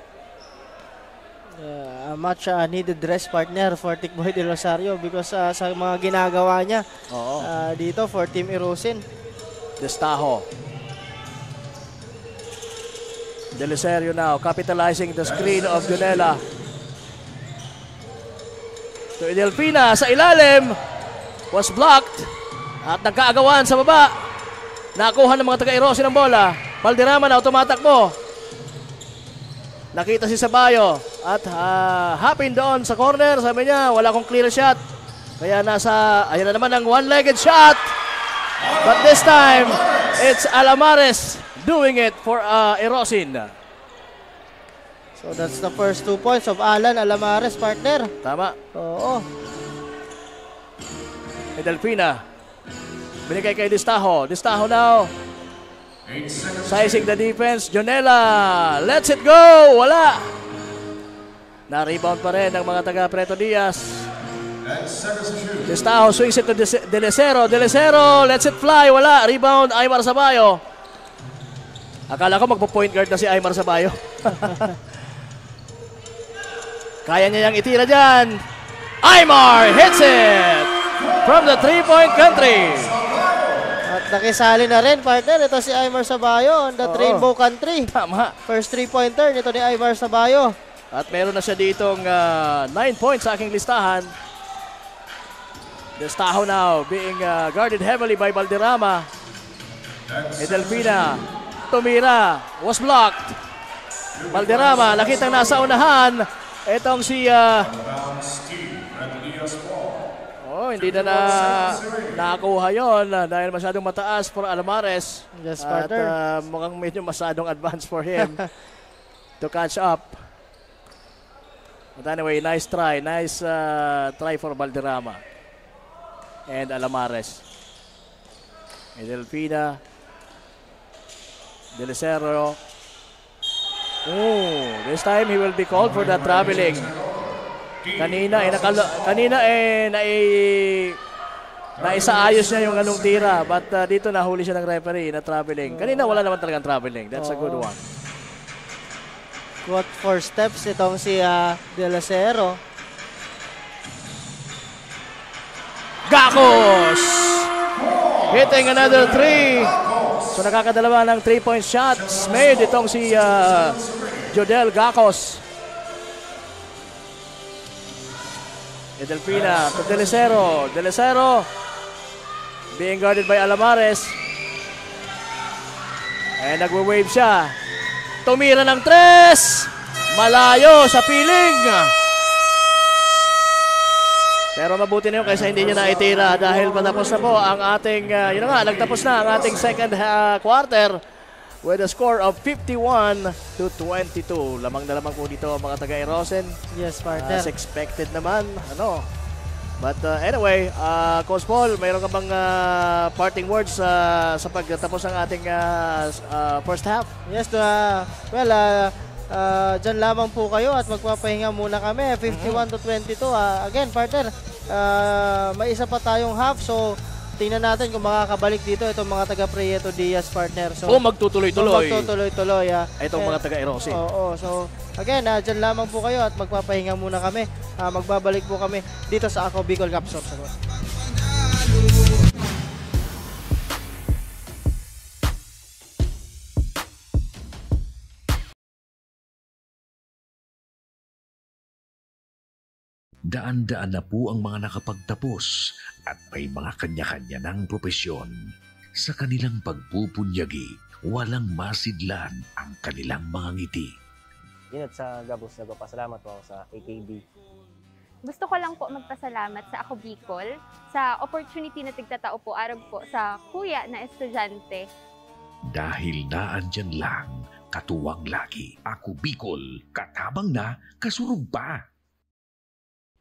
a much needed rest, partner, for Tikboy de Rosario because sa mga ginagawa niya dito for Team Irusin. Distajo. Delicerio now capitalizing the screen of Junela. To Delfina sa ilalim. Was blocked. At nagkaagawan sa baba. Nakuha ng mga taga-Irosin ng bola. Valderrama na tumatakbo. Nakita si Sabayo. At hapin doon sa corner. Sabi niya, wala akong clear shot. Kaya ayan na naman ang one-legged shot. But this time, it's Alamares doing it for Irosin. So that's the first 2 points of Alan Alamares, partner. Tama. Oo. Delfina. Binigay kay Distajo. Distajo now. Sizing the defense. Jonela. Lets it go. Wala. Na-rebound pa rin ng mga taga Preto Diaz. Distajo swings it to Delecero. Delecero. Lets it fly. Wala. Rebound. Aymar Sabayo. Akala ko magpo-point guard na si Aymar Sabayo. Kaya niya yung itira dyan. Aymar hits it from the 3-point country. At nakisali na rin, partner. Ito si Aymar Sabayo on the Rainbow Country. Tama. First 3-pointer nito ni Aymar Sabayo. At meron na siya ditong 9 points sa aking listahan. Distajo now being guarded heavily by Valderrama. Delfina tumira. Was blocked. Valderrama nakitang nasa unahan. Itong si hindi na nakakuha yun dahil masyadong mataas for Alamares. Yes, at partner. mukhang medyo masyadong advance for him to catch up. But anyway, nice try. Nice try for Valderrama and Alamares. Delfina. Delecero. This time he will be called for the traveling. Kanina naisaayos niya yung anong tira, but dito nahuli siya ng referee na traveling. Kanina wala naman talagang traveling. That's a good one. What 4 steps itong si Delecero. Gakos hitting another 3. So nakakadalawa ng 3-point shots made itong si Jodel Gakos. Delfina to Delecero. Delecero being guarded by Alamares. And nagwe-wave siya. Tumira ng 3. Malayo sa piling. Pero mabuti na yun kaysa hindi niya naitira dahil patapos na po ang ating, nagtapos na ang ating second quarter. with a score of 51-22. Lamang na lamang po dito mga taga-Erosen. Yes, partner. As expected naman. But anyway, Coach Paul, mayroon ka bang parting words sa pagtatapos ng ating first half? Yes, dyan lamang po kayo at magpapahinga muna kami. 51-22. Again, partner, may isa pa tayong half. So, tingnan natin kung makakabalik dito itong mga taga Prieto Diaz, partner. So, magtutuloy-tuloy. Itong mga taga-Erosin. Oo. So, again, dyan lamang po kayo at magpapahinga muna kami. Magbabalik po kami dito sa Ako Bicol Cup Sorsogon. Daan-daan na po ang mga nakapagtapos at may mga kanya-kanya ng propesyon. Sa kanilang pagpupunyagi, walang masidlan ang kanilang mga ngiti. Yun at sa Gabos, nagpapasalamat po ako sa AKB. Gusto ko lang po magpasalamat sa Ako Bicol sa opportunity na tigtatao po arag po sa kuya na estudyante. Dahil naandyan lang, katuwang lagi, Ako Bicol, katabang na, kasurog pa.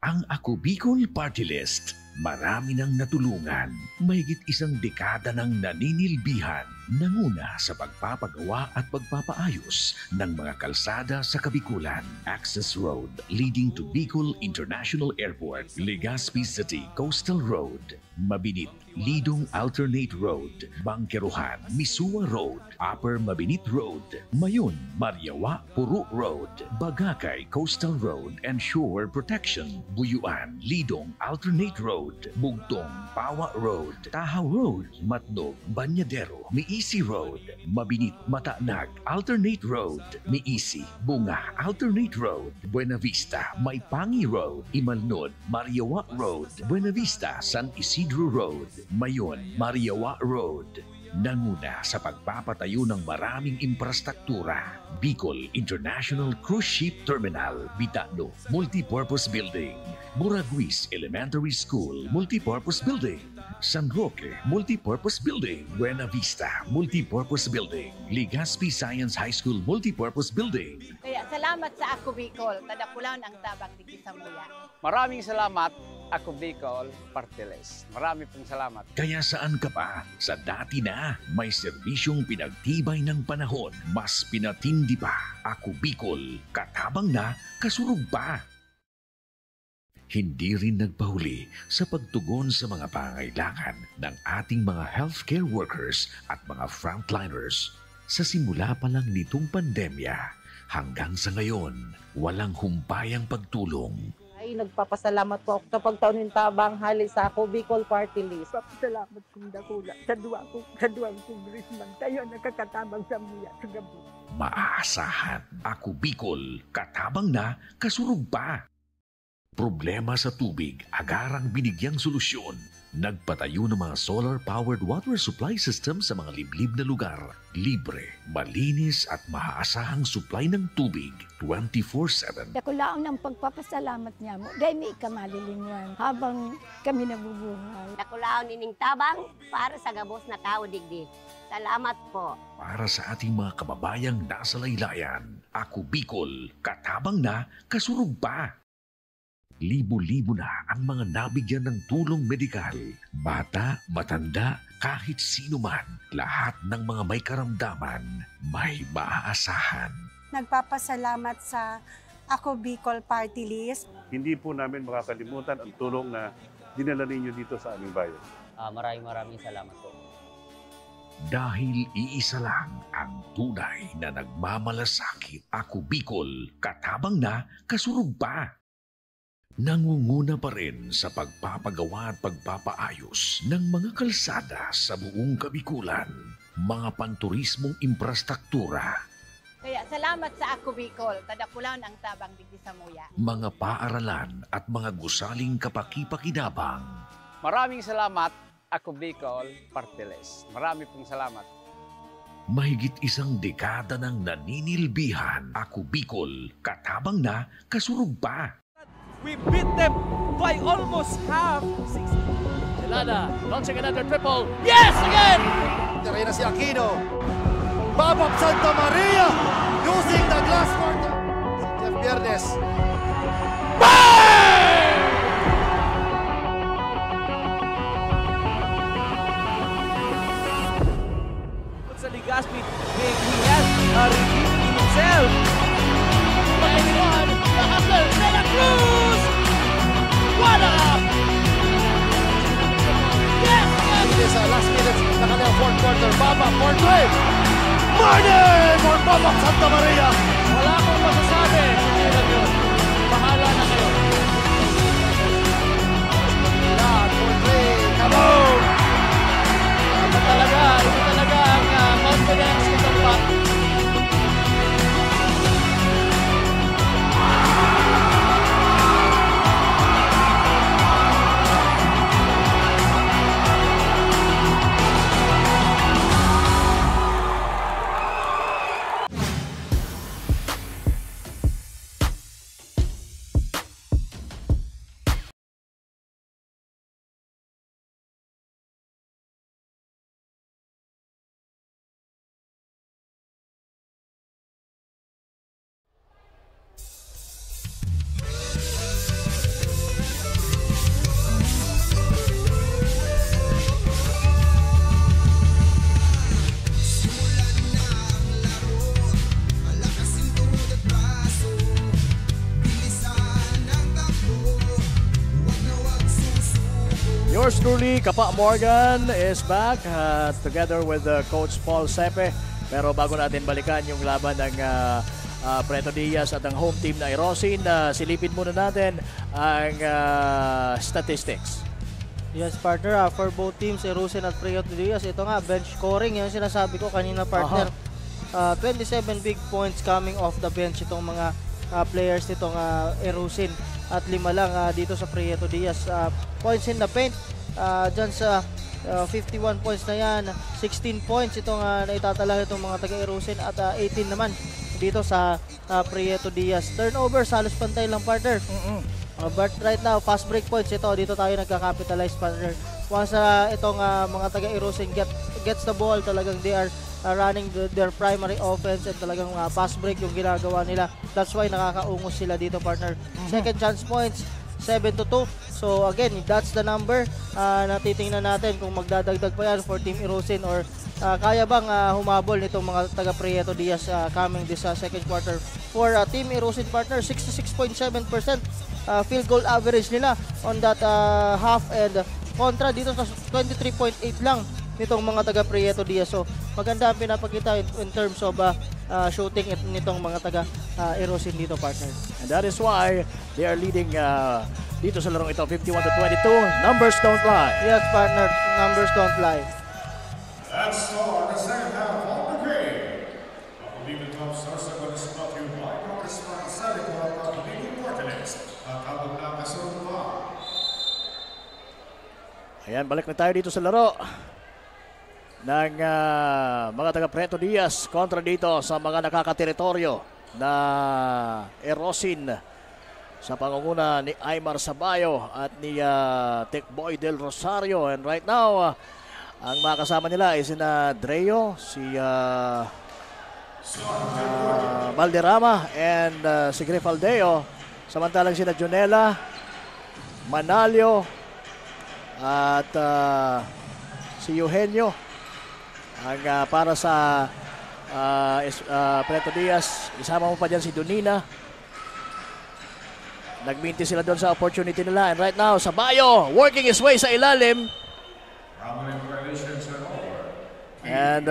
Ang Ako Bicol Party List, marami nang natulungan, mahigit isang dekada ng naninilbihan, nanguna sa pagpapagawa at pagpapaayos ng mga kalsada sa Kabikulan. Access Road leading to Bicol International Airport, Legazpi City Coastal Road, Mabinit, Lidong Alternate Road, Bangkeruhan, Misua Road, Upper Mabinit Road, Mayon, Mariawa, Puro Road, Bagakay Coastal Road and Shore Protection, Buyuan, Lidong Alternate Road, Bugtong, Pawa Road, Tahaw Road, Matnog, Banyadero, Miisi Road, Mabinit, Mataanag, Alternate Road, Miisi, Bunga, Alternate Road, Buena Vista, Maipangi Road, Imalnod, Mariawa Road, Buena Vista, San Isidro Road, Mayon, Mariawa Road. Nanguna sa pagpapatayo ng maraming infrastruktura. Bicol International Cruise Ship Terminal, Bitano, Multipurpose Building, Buraguis Elementary School, Multipurpose Building, San Roque, Multipurpose Building, Buena Vista, Multipurpose Building, Legazpi Science High School, Multipurpose Building. Kaya salamat sa Ako Bicol, tadakulaon ang tabang di Samuya. Maraming salamat, Ako Bicol Party List. Marami pong salamat. Kaya saan ka pa? Sa dati na, may serbisyong pinagtibay ng panahon, mas pinatindi pa. Ako Bicol, katabang na, kasurog pa. Hindi rin nagpahuli sa pagtugon sa mga pangangailangan ng ating mga healthcare workers at mga frontliners. Sa simula pa lang nitong pandemya, hanggang sa ngayon, walang humpayang pagtulong. Ay, nagpapasalamat po ako sa pagtaunin tabang hali sa Ako Bicol Party List. Papasalamat kong dakula sa duwang congressman. Tayo nakakatabang sa muya sa gabi. Maaasahan, Ako Bicol, katabang na, kasurog pa. Problema sa tubig, agarang binigyang solusyon. Nagpatayo ng mga solar-powered water supply system sa mga liblib na lugar. Libre, malinis at maaasahang supply ng tubig 24/7. Dakulaon ng pagpapasalamat niya mo. Dahil may ikamalilingan habang kami nabubuhay. Dakulaon nining tabang para sa gabos na tao digdi. Salamat po. Para sa ating mga kababayang nasa laylayan, Ako Bicol, katabang na, kasurog pa. Libo-libo na ang mga nabigyan ng tulong medikal. Bata, matanda, kahit sino man, lahat ng mga may karamdaman, may maaasahan. Nagpapasalamat sa Ako Bicol Party List. Hindi po namin makakalimutan ang tulong na dinala ninyo dito sa aming bayan. Maraming salamat po. Dahil iisa lang ang tunay na nagmamalasakit. Ako Bicol, katabang na, kasurog pa. Nangunguna pa rin sa pagpapagawa at pagpapaayos ng mga kalsada sa buong Kabikulan, mga panturismong infrastruktura, Kaya salamat sa Ako Bicol, tadakulaon ang tabang di Samuya. mga paaralan at mga gusaling kapakipakinabang. Maraming salamat, Ako Bicol Party List. Marami pong salamat. Mahigit isang dekada ng naninilbihan. Ako Bicol, katabang na, kasurog pa. We beat them by almost half. Celada launching another triple. Yes, again! Terena si Aquino. Bob of Santa Maria using the glass court. Si Jeff Biernes. Sa Ligaspi, he has redeemed himself. Nakasal de la Cruz! What up? Yes! It is last minutes na kanilang fourth quarter. Baba, fourth wave! Marnie for Bob of Santa Maria! Wala akong masasabi. Bahala na kayo. Fourth wave, kaboom! Ito talaga ang confidence nitong pack. Yours truly, Kapa Morgan is back together with Coach Paul Sepe. Pero bago natin balikan yung laban ng Prieto Diaz at ang home team na Erosin, silipin muna natin ang statistics. Yes, partner. For both teams, Erosin at Prieto Diaz, ito nga, bench scoring. Yung sinasabi ko kanina, partner. 27 big points coming off the bench itong mga players nitong Erosin. At 5 lang dito sa Prieto Diaz. Points in the paint, dyan sa 51 points na yan, 16 points itong naitatala itong mga taga-Erosin at 18 naman dito sa Prieto Diaz. Turnovers, halos pantay lang, partner. But right now, fast break points ito, dito tayo nagka-capitalize, partner. Once itong mga taga-Erosin gets the ball, talagang they are running their primary offense and talagang fast break yung ginagawa nila. That's why nakakaungos sila dito, partner. Second chance points, 7-2. So again, that's the number na titingnan natin kung magdadagdag pa yan for Team Erosin or kaya bang humabol nitong mga taga Prieto Diaz coming this second quarter. For Team Erosin, partner, 66.7% field goal average nila on that half, and kontra dito sa 23.8 lang nitong mga taga Prieto Diaz. So maganda ang pinapakita in terms of shooting nitong mga taga Erosin dito, partner. And that is why they are leading dito sa larong ito, 51-22. Numbers don't lie. Yes, partner. Numbers don't lie. That's all on the second half of the game. Ako Bicol Club Stars are going to spot you by Congressman Salico at Ako Bicol Portales at habang nakasurumpa. Ayan, balik na tayo dito sa laro ng mga taga Prieto Diaz kontra dito sa mga nakakateritoryo na Erosin sa pangunguna ni Aymar Sabayo at ni Tekboy Del Rosario. And right now, ang mga kasama nila ay sina Dreo, si Valderrama and si Grifaldeo. Samantalang sina Junela, Manalio at si Eugenio ang para sa Prieto Diaz. Isama mo pa dyan si Donina. Nagminti sila doon sa opportunity nila. And right now, Sabayo working his way sa ilalim. And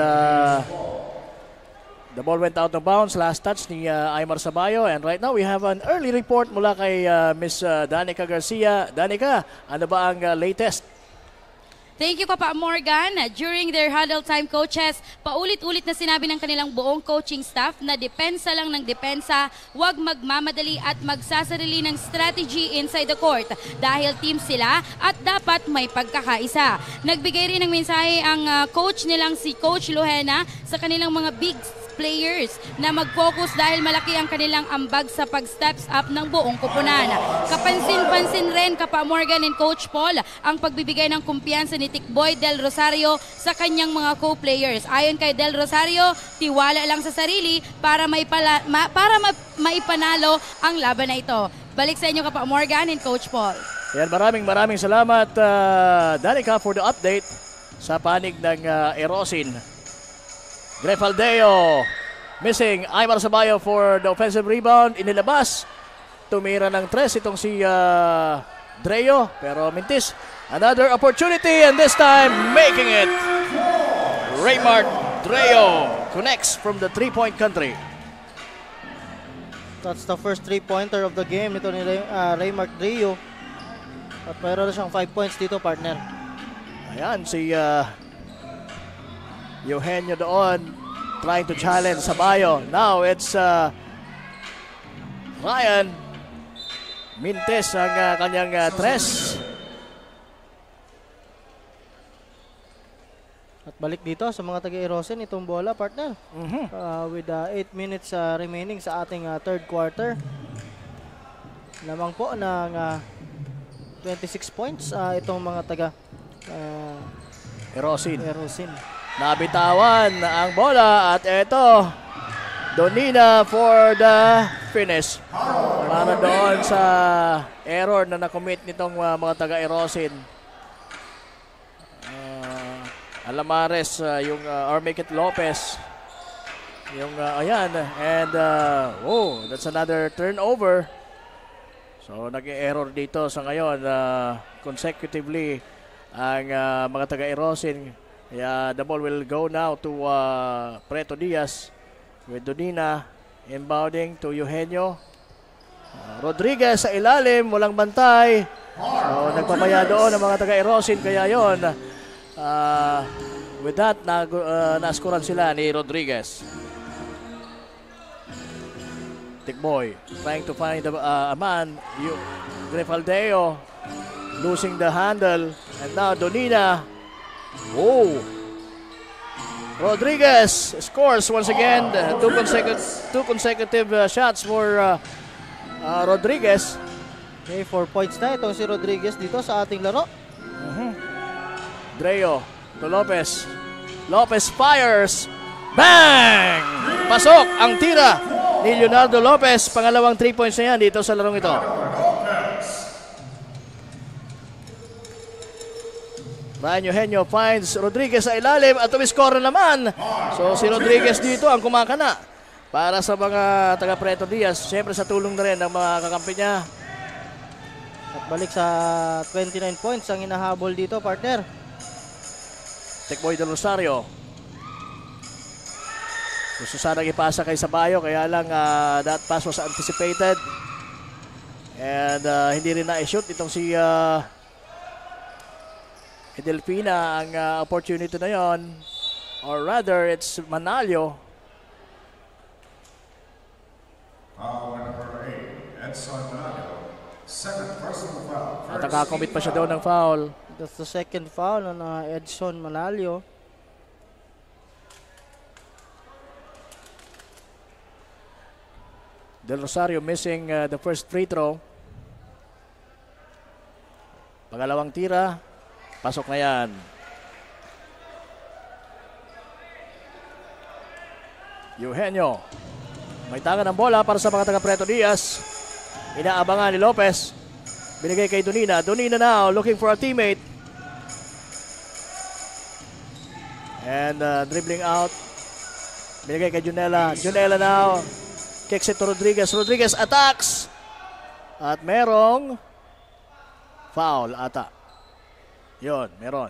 the ball went out of bounds. Last touch ni Aymar Sabayo. And right now, we have an early report mula kay Miss Danica Garcia. Danica, ano ba ang latest? Thank you, Kapa Morgan. During their huddle time, coaches, paulit-ulit na sinabi ng kanilang buong coaching staff na depensa lang ng depensa, huwag magmamadali at magsasarili ng strategy inside the court dahil team sila at dapat may pagkakaisa. Nagbigay rin ng mensahe ang coach nilang si Coach Luena sa kanilang mga big players na mag-focus dahil malaki ang kanilang ambag sa pag-steps up ng buong kupunan. Kapansin-pansin rin Kapa Morgan and Coach Paul ang pagbibigay ng kumpiyansa ni Tikboy Del Rosario sa kanyang mga co-players. Ayon kay Del Rosario, tiwala lang sa sarili para maipanalo ang laban na ito. Balik sa inyo Kapa Morgan and Coach Paul. Yan, maraming salamat Danica for the update sa panig ng Erosin. Grefaldeo missing. Aymar Sabayo for the offensive rebound. Inilabas. Tumira ng 3 itong si Dreo. Pero mintis. Another opportunity and this time making it. Raymart Dreo connects from the 3-point country. That's the first 3-pointer of the game nito ni Raymart Dreo. At mayroon na siyang 5 points dito, partner. Ayan, si Eugenio doon trying to challenge Sabayo. Now it's Ryan Mintes ang kanyang 3. At balik dito sa mga taga-Erosin itong bola, partner. With 8 minutes remaining sa ating third quarter. Lamang po ng 26 points itong mga taga Erosin. Erosin. Nabitawan ang bola at ito Donina for the finish. Para doon sa error na na-commit nitong mga taga-Erosin. Alamares, yung Armiket Lopez. Yung ayan and that's another turnover. So nag-error dito sa ngayon consecutively ang mga taga-Erosin. Kaya the ball will go now to Preto Diaz with Donina inbounding to Eugenio. Rodriguez sa ilalim, walang bantay. So nagpapaya doon ang mga taga-Erosin kaya yon. With that, naskuran sila ni Rodriguez. Tikboy trying to find a man. Grefaldeo losing the handle. And now Donina. Oh! Rodriguez scores once again. Two consecutive shots for Rodriguez. Okay, 4 points na itong si Rodriguez dito sa ating laro. Dreo to Lopez. Lopez fires. Bang! Pasok ang tira ni Leonardo Lopez. Pangalawang 3 points na yan dito sa larong ito. Ryan Eugenio finds Rodriguez sa ilalim at tumiscore naman. So si Rodriguez dito ang kumakana para sa mga taga Preto Diaz. Siyempre sa tulong na rin ng mga kakampi niya. At balik sa 29 points ang inahabol dito, partner. Tikboy Del Rosario. Gusto sanang ipasa kay Sabayo kaya lang that pass was anticipated. And hindi rin na-shoot itong si Edelfina ang opportunity na yon. Or rather, it's Manalio. Foul number 8, Edson Manalio. Second personal foul. At nakakomit pa siya daw ng foul. That's the second foul on Edson Manalio. Del Rosario missing the first free throw. Pangalawang tira. Pasok na yan. Eugenio. May tangan ng bola para sa mga taga Preto Diaz. Inaabangan ni Lopez. Binigay kay Donina. Donina now looking for a teammate. And dribbling out. Binigay kay Junela. Junela now. Kicks it to Rodriguez. Rodriguez attacks. At merong foul ata. Yun, meron.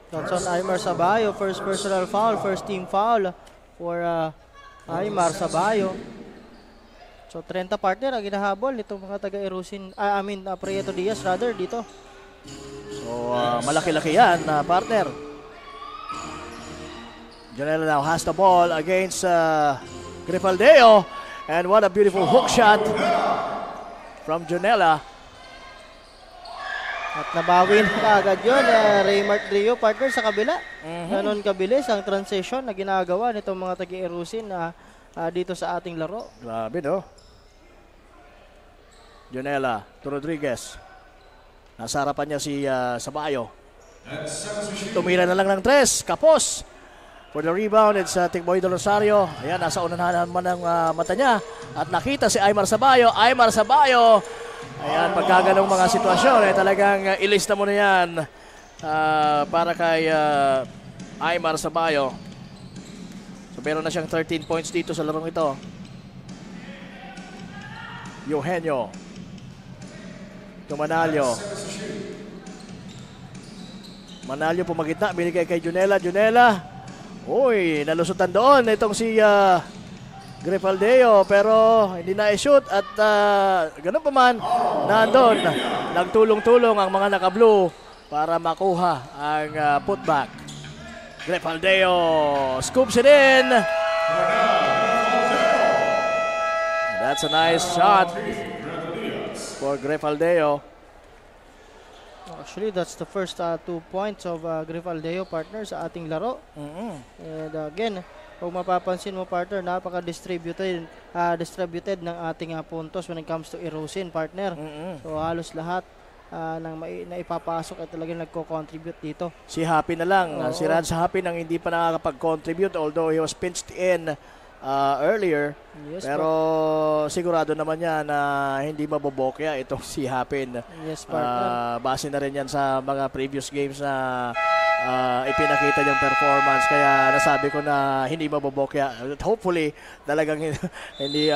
Johnson Aymar Sabayo, first personal foul, first team foul for Aymar Sabayo. So 30 partner ang ginahabol nitong mga taga-Erosin, Prieto Diaz rather dito. So malaki-laki yan partner. Janela now has the ball against Grefaldeo. And what a beautiful hook shot from Junela. At nabawi na agad yun. Raymart Rio, partner, sa kabila. Ganon kabilis ang transition na ginagawa nitong mga taga-Irusin dito sa ating laro. Grabe, no? Junela to Rodriguez. Nasa harapan niya si Sabayo. Tumira na lang ng 3. Kapos. For the rebound, it's Tikboy de Rosario. Ayan, nasa unahan naman ng mata niya. At nakita si Aymar Sabayo. Aymar Sabayo. Ayan, pagkaganong mga sitwasyon, talagang ilista mo na yan para kay Aymar Sabayo. So, meron na siyang 13 points dito sa larong ito. Eugenio. Manalio. Manalio pumagitna, binigay kay Junela. Junela. Uy, nalusutan doon itong si Grefaldeo, pero hindi na i-shoot at ganun pa man, nandun. Nagtulong-tulong ang mga naka-blue para makuha ang putback. Grefaldeo scoops it in. That's a nice shot for Grefaldeo. Actually, that's the first 2 points of Grefaldeo, partner, sa ating laro. And again, kung mapapansin mo, partner, napaka-distributed ng ating puntos when it comes to Irusin, partner. So halos lahat ng naipapasok ay talagang nagko-contribute dito. Si Happy na lang. Si Rans Happy nang hindi pa nakakapag-contribute, although he was pinched in earlier. Yes, pero sigurado naman yan na hindi mabobokya itong si Happin. Yes, partner. Base na rin yan sa mga previous games na ipinakita niyang performance. Kaya nasabi ko na hindi mabobokya. Hopefully, talagang hindi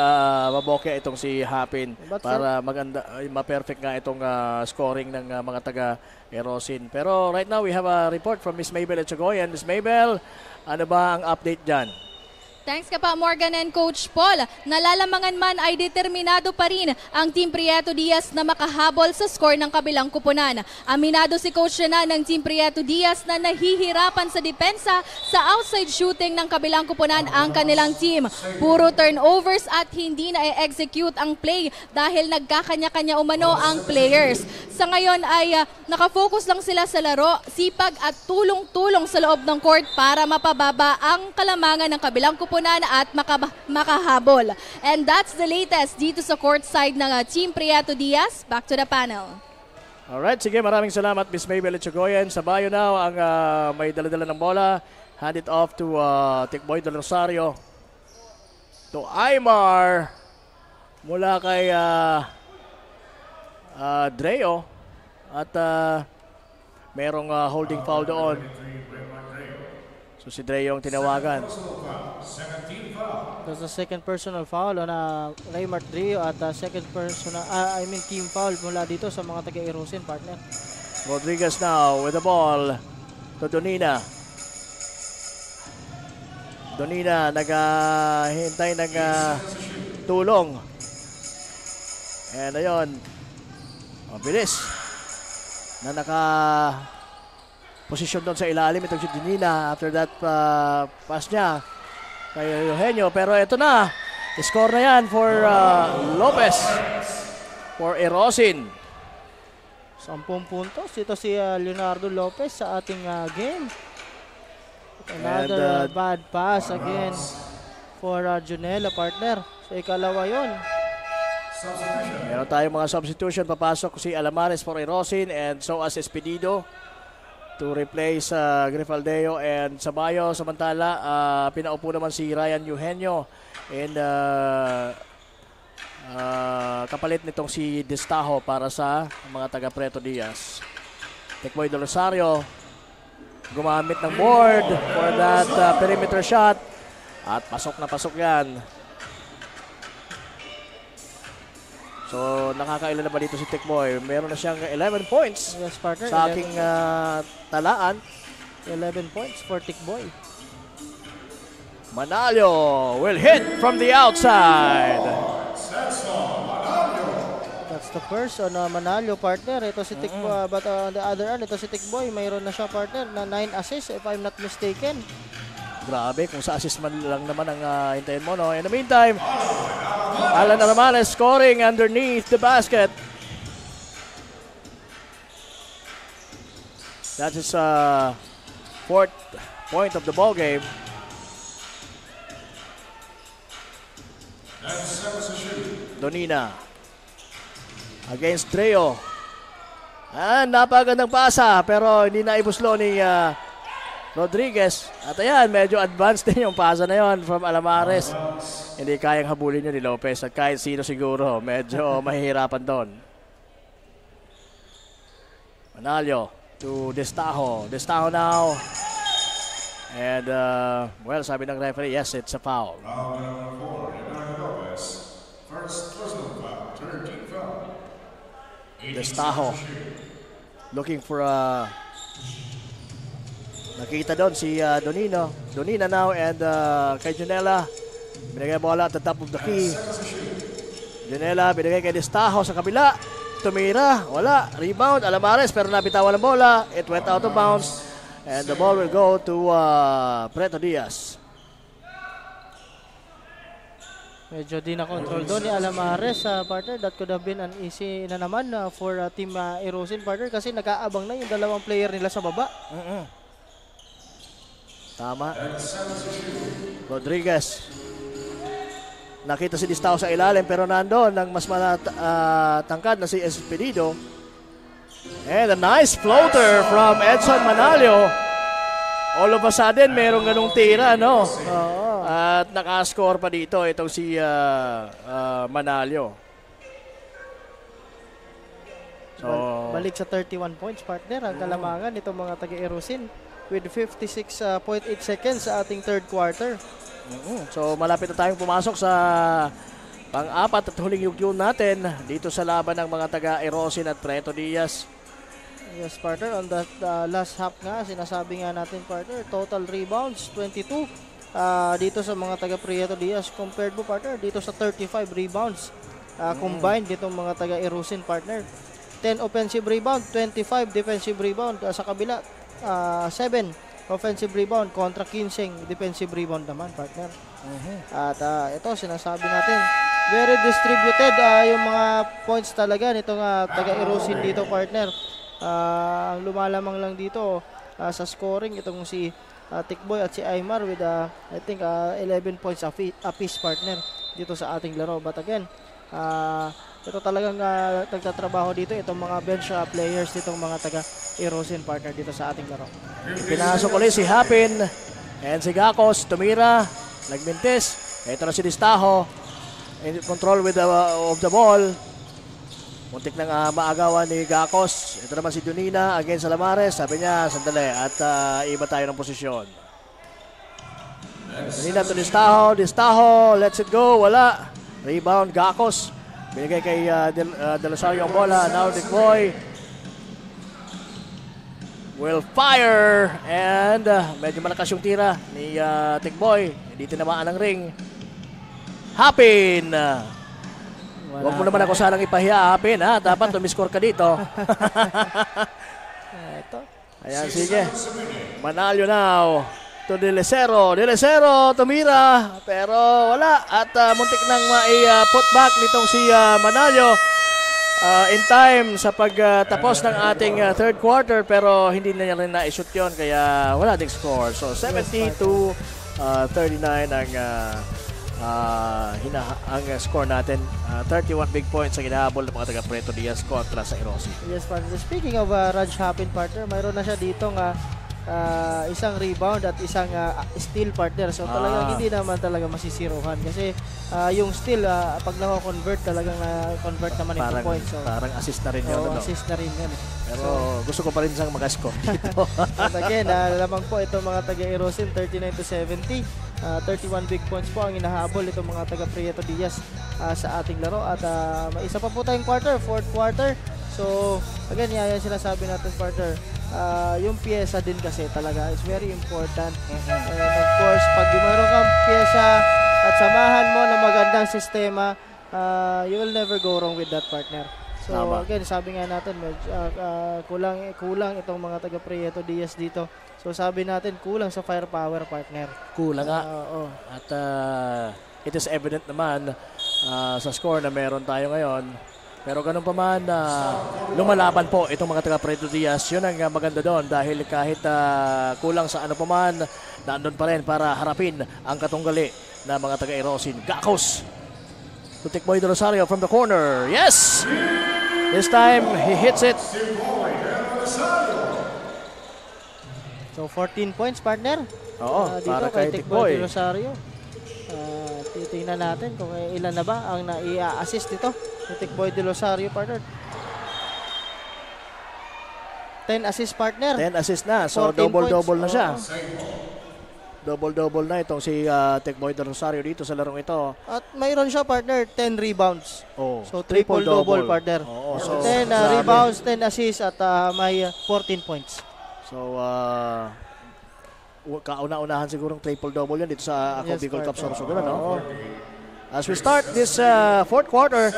mabokya itong si Happin para maganda, ma-perfect nga itong scoring ng mga taga-Erosin. Pero right now, we have a report from Miss Mabel Echagoyan. Miss Mabel, ano ba ang update dyan? Thanks ka pa, Morgan and Coach Paul. Nalalamangan man ay determinado pa rin ang Team Prieto Diaz na makahabol sa score ng kabilang kupunan. Aminado si Coach Renan ng Team Prieto Diaz na nahihirapan sa depensa sa outside shooting ng kabilang kupunan ang kanilang team. Puro turnovers at hindi na i-execute ang play dahil nagkakanya-kanya umano ang players. Sa ngayon ay nakafocus lang sila sa laro, sipag at tulong-tulong sa loob ng court para mapababa ang kalamangan ng kabilang kupunan at makahabol. And that's the latest dito sa court side ng Team Prieto Diaz. Back to the panel. Alright, sige, maraming salamat Miss Mabel Echagoyan. Sabayo now ang may dala-dala ng bola. Hand it off to Tikboy de Rosario. To Aymar. Mula kay Dreo. At merong holding foul doon. So si Dreo yung tinawagan. That's the second personal foul on Raymart Dreo at second personal, team foul mula dito sa mga taga-Irusin, partner. Rodriguez now with the ball to Donina. Donina naghihintay ng tulong. And ayun, mabilis na posisyon doon sa ilalim itong si Donina after that pass niya kay Eugenio. Pero ito na, score na yan for Lopez for Erosin. 10 puntos. Ito si Leonardo Lopez sa ating game. Another bad pass again for Junela, partner. So ikalawa yun. Meron tayong mga substitution. Papasok si Alamares for Erosin and so as Espedido to replace Grefaldeo and Sabayo. Samantala, pinaupo naman si Ryan Eugenio and kapalit nitong si Destajo para sa mga taga Prieto Diaz. Tikboy de Rosario gumamit ng board for that perimeter shot at pasok na pasok yan. So, nakakailan na ba dito si Tikboy? Meron na siyang 11 points. Yes, partner. Sa aking talaan. 11 points for Tikboy. Manalio will hit from the outside. That's the first on Manalio, partner. Ito si Tikboy. But on the other hand, ito si Tikboy. Mayroon na siya, partner, na 9 assists if I'm not mistaken. Grabe, kung sa assist man lang naman ang hintayin mo, no? In the meantime, Alan Alamares scoring underneath the basket. That is fourth point of the ball game. Donina against Dreo. Napagandang pasa pero hindi na ibuslo ni Rodriguez. At ayan, medyo advanced din yung pasa na yon from Alamares. Hindi kayang habulin yun ni Lopez at kahit sino siguro, medyo mahihirapan doon. Manalio to Destajo. Destajo now. And, well, sabi ng referee, yes, it's a foul. Destajo looking for a nakita doon si Donina now and kay Junela binigay bola at the top of the key. Junela binigay kay Destajo sa kabila, tumira, wala, rebound Alamares pero nabitawan ang bola, it went out of bounds and the ball will go to Preto Diaz. Medyo di na-control doon ni Alamares, partner. That could have been an easy na naman for Team Erosin, partner, kasi nag-aabang na yung dalawang player nila sa baba. Tama. Rodriguez. Nakita si Distao sa ilalim pero nandoon ang mas tangkad na si Espedido. And a nice floater from Edson Manalio. All of a sudden, merong ganung tira, no? At naka-score pa dito itong si Manalio. So, balik sa 31 points, partner, ang kalamangan itong mga taga-Erosin with 56.8 seconds sa ating third quarter. So, malapit na tayong pumasok sa pang-apat at huling yugyun natin dito sa laban ng mga taga-Erosin at Preto Diaz. Yes, partner, on that last half nga, sinasabi nga natin, partner, total rebounds, 22 dito sa mga taga-Prieto Diaz compared mo, partner, dito sa 35 rebounds combined dito mga taga-Erosin, partner. 10 offensive rebound, 25 defensive rebound sa kabila, 7 offensive rebound kontra 15 defensive rebound naman, partner. At ito, sinasabi natin, very distributed yung mga points talaga nitong taga-Erosin dito, partner. Ang lumalamang lang dito sa scoring itong si Tikboy at si Aymar with I think 11 points apiece, partner, dito sa ating laro. But again, ito talagang nagtatrabaho dito itong mga bench players ditong mga taga-Erosin, partner, dito sa ating laro. Pinasok ulit si Hapin and si Gacos, tumira, nagmintis. Ito na si Distajo in control with of the ball. Muntik nang maagawan ni Gacos. Ito naman si Donina against Alamares. Sabi niya, sandali, at iba tayo ng posisyon. Donina to Distajo. Distajo, let's it go. Wala. Rebound, Gacos. Binigay kay De Rosario ang bola. Now Tikboy will fire. And medyo malakas yung tira ni Tikboy. Hindi tinamaan ang ring. Hapin. Huwag mo naman ako sanang ipahiya, Hapin, ha? Dapat tumiscore ka dito. Ayan, sige. Manalio now to De Lecero. De Lecero, tumira. Pero wala. At muntik nang mai-put back nitong si Manalio in time sa pagtapos ng ating third quarter. Pero hindi na niya rin na-shoot yun. Kaya wala ding score. So, 70 to 39 ang score natin. 31 big points ang hinahabol ng mga taga-Preto Diaz kontra sa Erosin. Yes, partner. Speaking of Raj Hapin, partner, mayroon na siya dito nga isang rebound at isang steal, partner. So talagang hindi naman talaga masisiruhan kasi yung steal pag nako-convert talagang convert naman into points. So, parang assist na rin yun. Assist na rin yun. Pero gusto ko pa rin siyang mag-score dito. At again, lamang po itong mga taga-Erosin 39 to 70. 31 big points po ang inahabol itong mga taga-Prieto Diaz sa ating laro. At may isa pa po tayong quarter, fourth quarter. So again, yan sinasabi natin, partner. Yung pyesa din kasi talaga is very important. And of course, pag mayroon kang pyesa at samahan mo na magandang sistema, you will never go wrong with that, partner. So again, sabi nga natin, kulang itong mga taga-Prieto Diaz dito. So sabi natin, kulang sa firepower, partner. Kulang nga. At it is evident naman sa score na meron tayo ngayon. Pero ganun pa man, lumalaban po itong mga taga Preto Diaz. Yun ang maganda doon dahil kahit kulang sa ano pa man, nandun pa rin para harapin ang katunggali na mga taga Erosin. Gakos to Tikboy de Rosario from the corner. Yes! This time, he hits it. So 14 points, partner. Oo, dito para kay kay Tikboy Tikboy. de Rosario. Titingnan natin kung ilan na ba ang nai-assist dito ni Tikboy de Rosario, partner. 10 assist, partner. 10 assist na. So, 14 double-double na points. siya. Double-double na itong si Tikboy de Rosario dito sa larong ito. At mayroon siya, partner, 10 rebounds. Oh, So, triple-double, partner. Oo, so, 10 rebounds, 10 assists, at may 14 points. So, kauna-unahan sigurong triple-double yan dito sa Ako Bicol Cup Sorsogon. No? As we start this fourth quarter,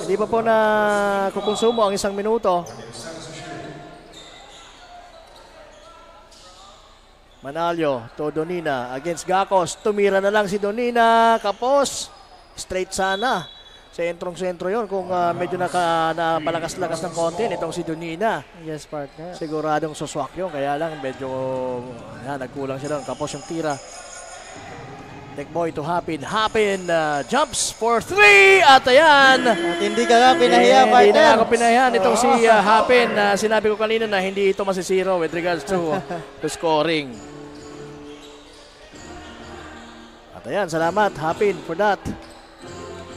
hindi pa po na kukonsumo ang 1 minuto. Manalyo to Donina against Gakos. Tumira na lang si Donina. Kapos. Straight sana. Sentrong-sentro yon kung medyo napalakas-lakas ng konti nitong si Donina. Yes, partner. Siguradong suswak yun. Kaya lang medyo nagkulang siya doon. Kapos yung tira. Tikboy to Hapin. Hapin jumps for 3. At ayan. At hindi ka nga pinahiya, partner. Hindi na ako pinahiya nitong si Hapin. Sinabi ko kanina na hindi ito masisiro with regards to scoring. At ayan, salamat Hapin for that.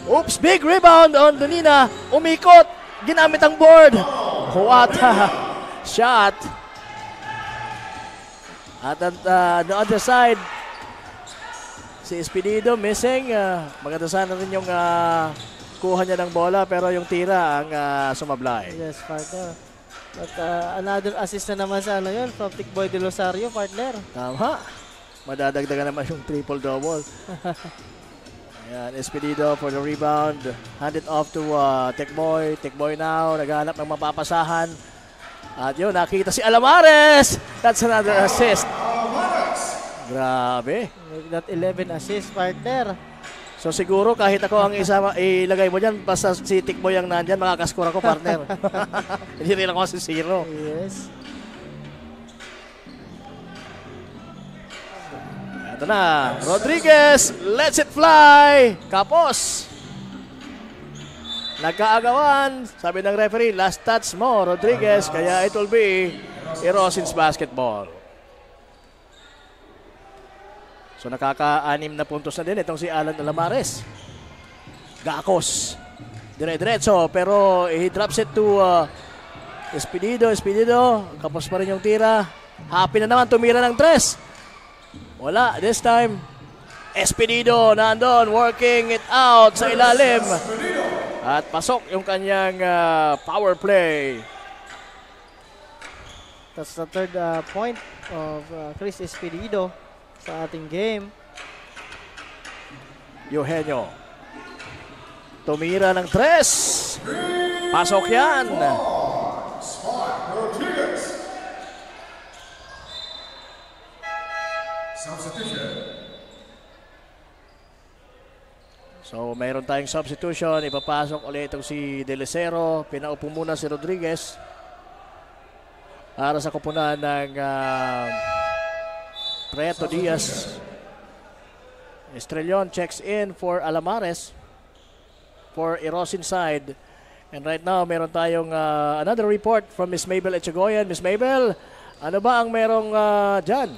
Oops, big rebound on Donina. Umikot. Ginamit ang board. What a shot. At the other side, si Espinido missing. Maganda sana rin yung kuha niya ng bola pero yung tira ang sumablay. Yes, partner. At another assist na naman sa yun from Tikboy de Rosario, partner. Tama. Madadagdagan naman yung triple-double. Ayan, Espinido for the rebound. Hand it off to Tikboy. Tikboy now, naghahanap ng mapapasahan. At yun, nakita si Alamares. That's another assist. Grabe. That 11 assist, partner. So siguro kahit ako ang isa ilagay mo dyan, basta si Tikboy ang nandyan, makakaskor ako, partner. Hindi rin ako si zero. Yes. Ito na, Rodriguez, lets it fly. Kapos. Nagkaagawan. Sabi ng referee, last touch mo, Rodriguez. Kaya it will be Erosin's basketball. So nakaka-6 na puntos na din itong si Alan Alamares. Gakos. Dire-diretso pero he drops it to Espinido. Kapos pa rin yung tira. Happy na naman tumira ng 3. Wala this time. Espinido nandun working it out sa ilalim. At pasok yung kanyang power play. That's the third point of Chris Espinido sa ating game. Eugenio. Tumira ng 3. Pasok yan. So mayroon tayong substitution. Ipapasok ulit itong si Delicero. Pinaupo muna si Rodriguez para sa kupunan ng Preto Diaz. Estrellon checks in for Alamares for Erosin side. And right now, meron tayong another report from Miss Mabel Echegoyen. Miss Mabel, ano ba ang merong dyan?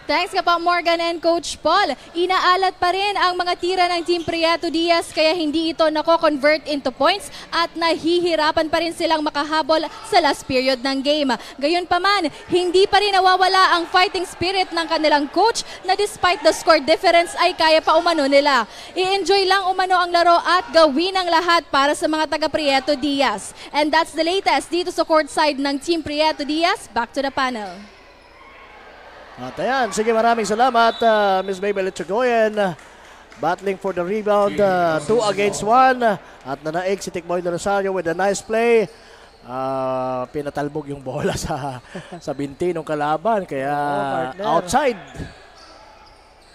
Thanks ka pa, Morgan and Coach Paul. Inaalat pa rin ang mga tira ng Team Prieto Diaz kaya hindi ito nako-convert into points at nahihirapan pa rin silang makahabol sa last period ng game. Gayunpaman, hindi pa rin nawawala ang fighting spirit ng kanilang coach na despite the score difference ay kaya pa umano nila. I-enjoy lang umano ang laro at gawin ang lahat para sa mga taga Prieto Diaz. And that's the latest dito sa courtside ng Team Prieto Diaz. Back to the panel. At ayan, sige, maraming salamat Ms. Mabel Echegoyen. Battling for the rebound, 2 against 1. At nanaig si Tikboy de Rosario with a nice play. Pinatalbog yung bola sa binti ng kalaban. Kaya outside.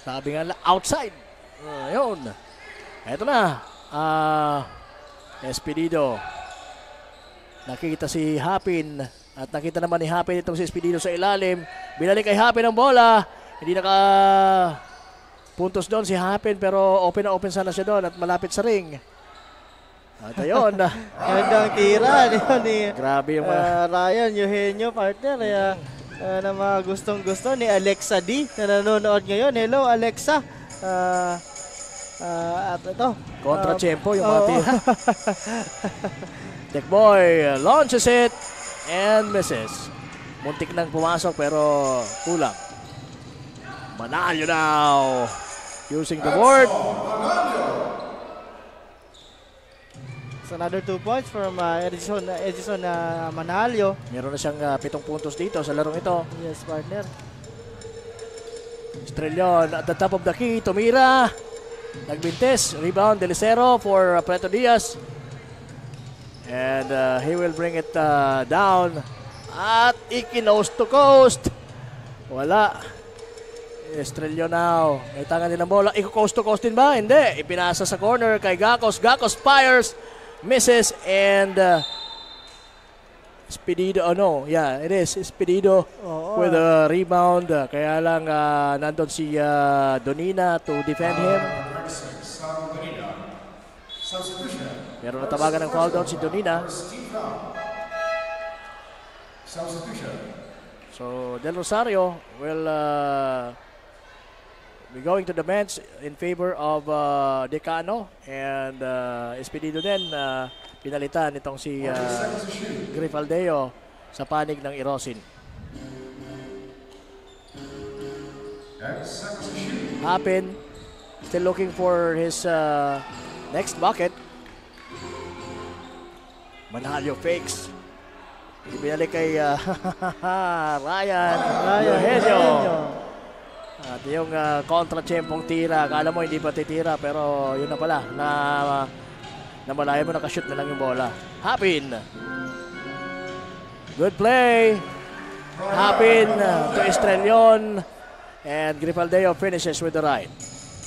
Sabi nga, outside. Yun. Eto na. Espinido. Nakita si Hapin at nakita naman ni Hapin itong si Espinido sa ilalim. Binalik kay Hapin ang bola. Hindi naka puntos doon si Hapin pero open na open sana siya doon at malapit sa ring. At ayun. Gandang tira ni grabe yung mga Ryan Eugenio, partner. Na mga gustong-gusto ni Alexa D na nanonood ngayon. Hello, Alexa. At ito. Kontra-tempo yung mga tira. Dekboy launches it and misses. Muntik nang pumasok pero kulang. Manalyo now. Using the board. So another 2 points from Edison Manalyo. Meron na siyang 7 puntos dito sa larong ito. Yes, partner. Estrellon at the top of the key. Tumira. Nagbintes. Rebound. Delicero for Preto Diaz. And he will bring it down. At iki-coast to coast. Wala. Estrellon now. May tangan din ang bola. Iko-coast to coast din ba? Hindi. Ipinasa sa corner kay Gacos. Gacos fires. Misses and Espedido, yeah, it is Espedido with a rebound. Kaya lang nandun si Donina to defend him. Pero natabagan ng foul down si Donina. So Del Rosario will be going to the bench in favor of Decano and Espedido din. Pinalitan itong si Grifaldeo sa panig ng Irosin. Hapin still looking for his next bucket. Manalyo fakes. Ibinalik kay Ryan Eugenio. At yung kontra-tsempong tira, akala mo hindi pa titira pero yun na pala, na malaya mo nakashoot na lang yung bola. Hapin. Good play. Hapin to Estrellon. And Grifaldeo finishes with the right.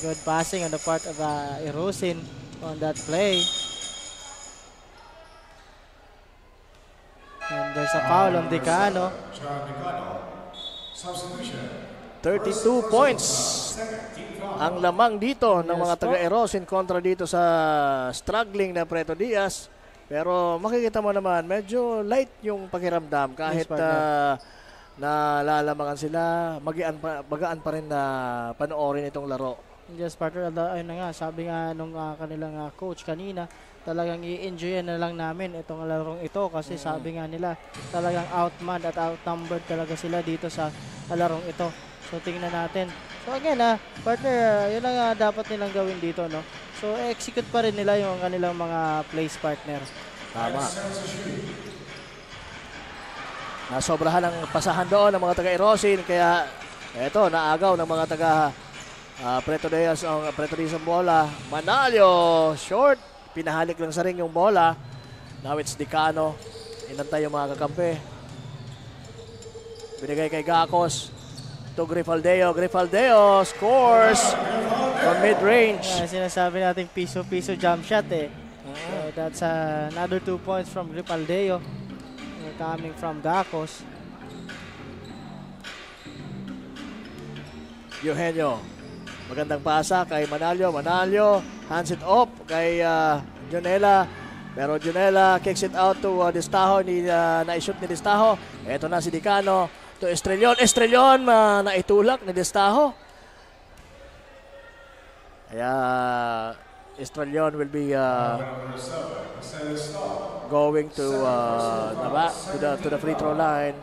Good passing on the part of Irusin on that play. And there's a foul on Decano. 32 points ang lamang dito ng mga taga-Erosin kontra dito sa struggling na Preto Diaz. Pero makikita mo naman, medyo light yung pakiramdam kahit nalalamangan sila, magaan pa rin na panoorin itong laro. Yes, partner, ayun na nga, sabi nga nung kanilang coach kanina, talagang i-enjoy na lang namin itong larong ito kasi sabi nga nila talagang outmanned at outnumbered talaga sila dito sa larong ito. So tingnan natin. So again partner, yun ang dapat nilang gawin dito, no? So execute pa rin nila yung kanilang mga plays, partner. Tama. Nasobrahan ang pasahan doon ng mga taga-Erosin kaya eto naagaw ng mga taga Preto Diaz ang bola. Manalyo short. Pinahalik lang sa ring yung bola. Now it's Decano. Inantay yung mga kakampi. Binigay kay Gacos. To Grifaldeo. Grifaldeo scores from mid-range. Sinasabi natin piso-piso jump shot So that's another 2 points from Grifaldeo coming from Gacos. Eugenio. Magandang pasa kay Manalyo. Manalyo hands it off kay Jonela. Pero Jonela kicks it out to Distajo. Na-shoot ni Distajo. Ito na si Decano. To Estrellon. Estrellon naitulak ni Distajo. Kaya Estrellon will be going to the free throw line.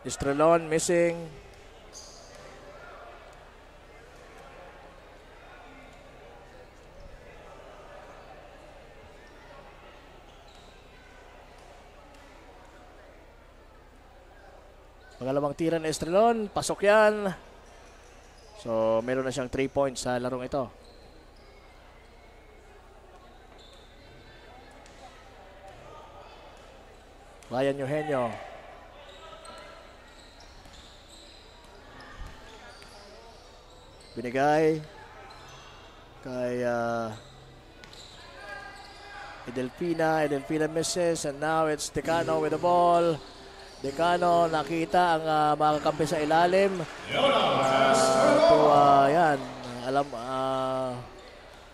Estrellon missing. Pangalawang tira ng Estrellon, pasok yan. So, meron na siyang 3 points sa larong ito. Ryan Eugenio. Binigay kay Edelfina. Edelfina misses and now it's Decano with the ball. Decano nakita ang mga kakampi sa ilalim. Yan, alam,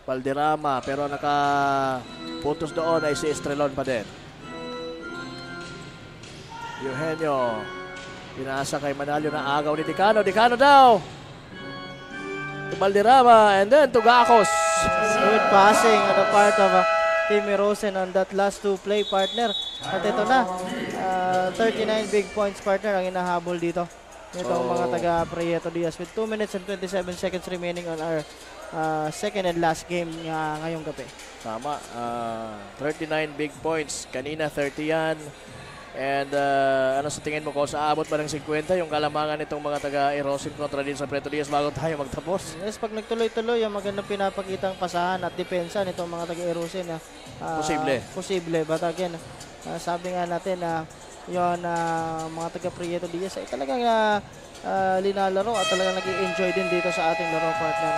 Valderrama, pero nakapuntos doon ay si Estrelon pa din. Eugenio, pinasa kay Manalio na agaw ni Decano. Decano daw! To Valderrama and then to Gacos. Good passing on the part of Team Erosin on that last two play, partner. At ito na, 39 big points, partner, ang inahabol dito. Ito ang mga taga Prieto Diaz with 2 minutes and 27 seconds remaining on our second and last game ngayong gabi. Tama, 39 big points. Kanina 30 yan. And ano sa tingin mo ko, sa abot ba ng 50 yung kalamangan nitong mga taga Erosin kontra din sa Prieto Diaz bago tayo magtapos? Yes, pag nagtuloy-tuloy ang magandang pinapakitang pasahan at depensa nitong mga taga Erosin. Posible. But again, sabi nga natin na yung mga taga Prieto Diaz ay talagang linalaro at talagang nag-i-enjoy din dito sa ating laro, partner.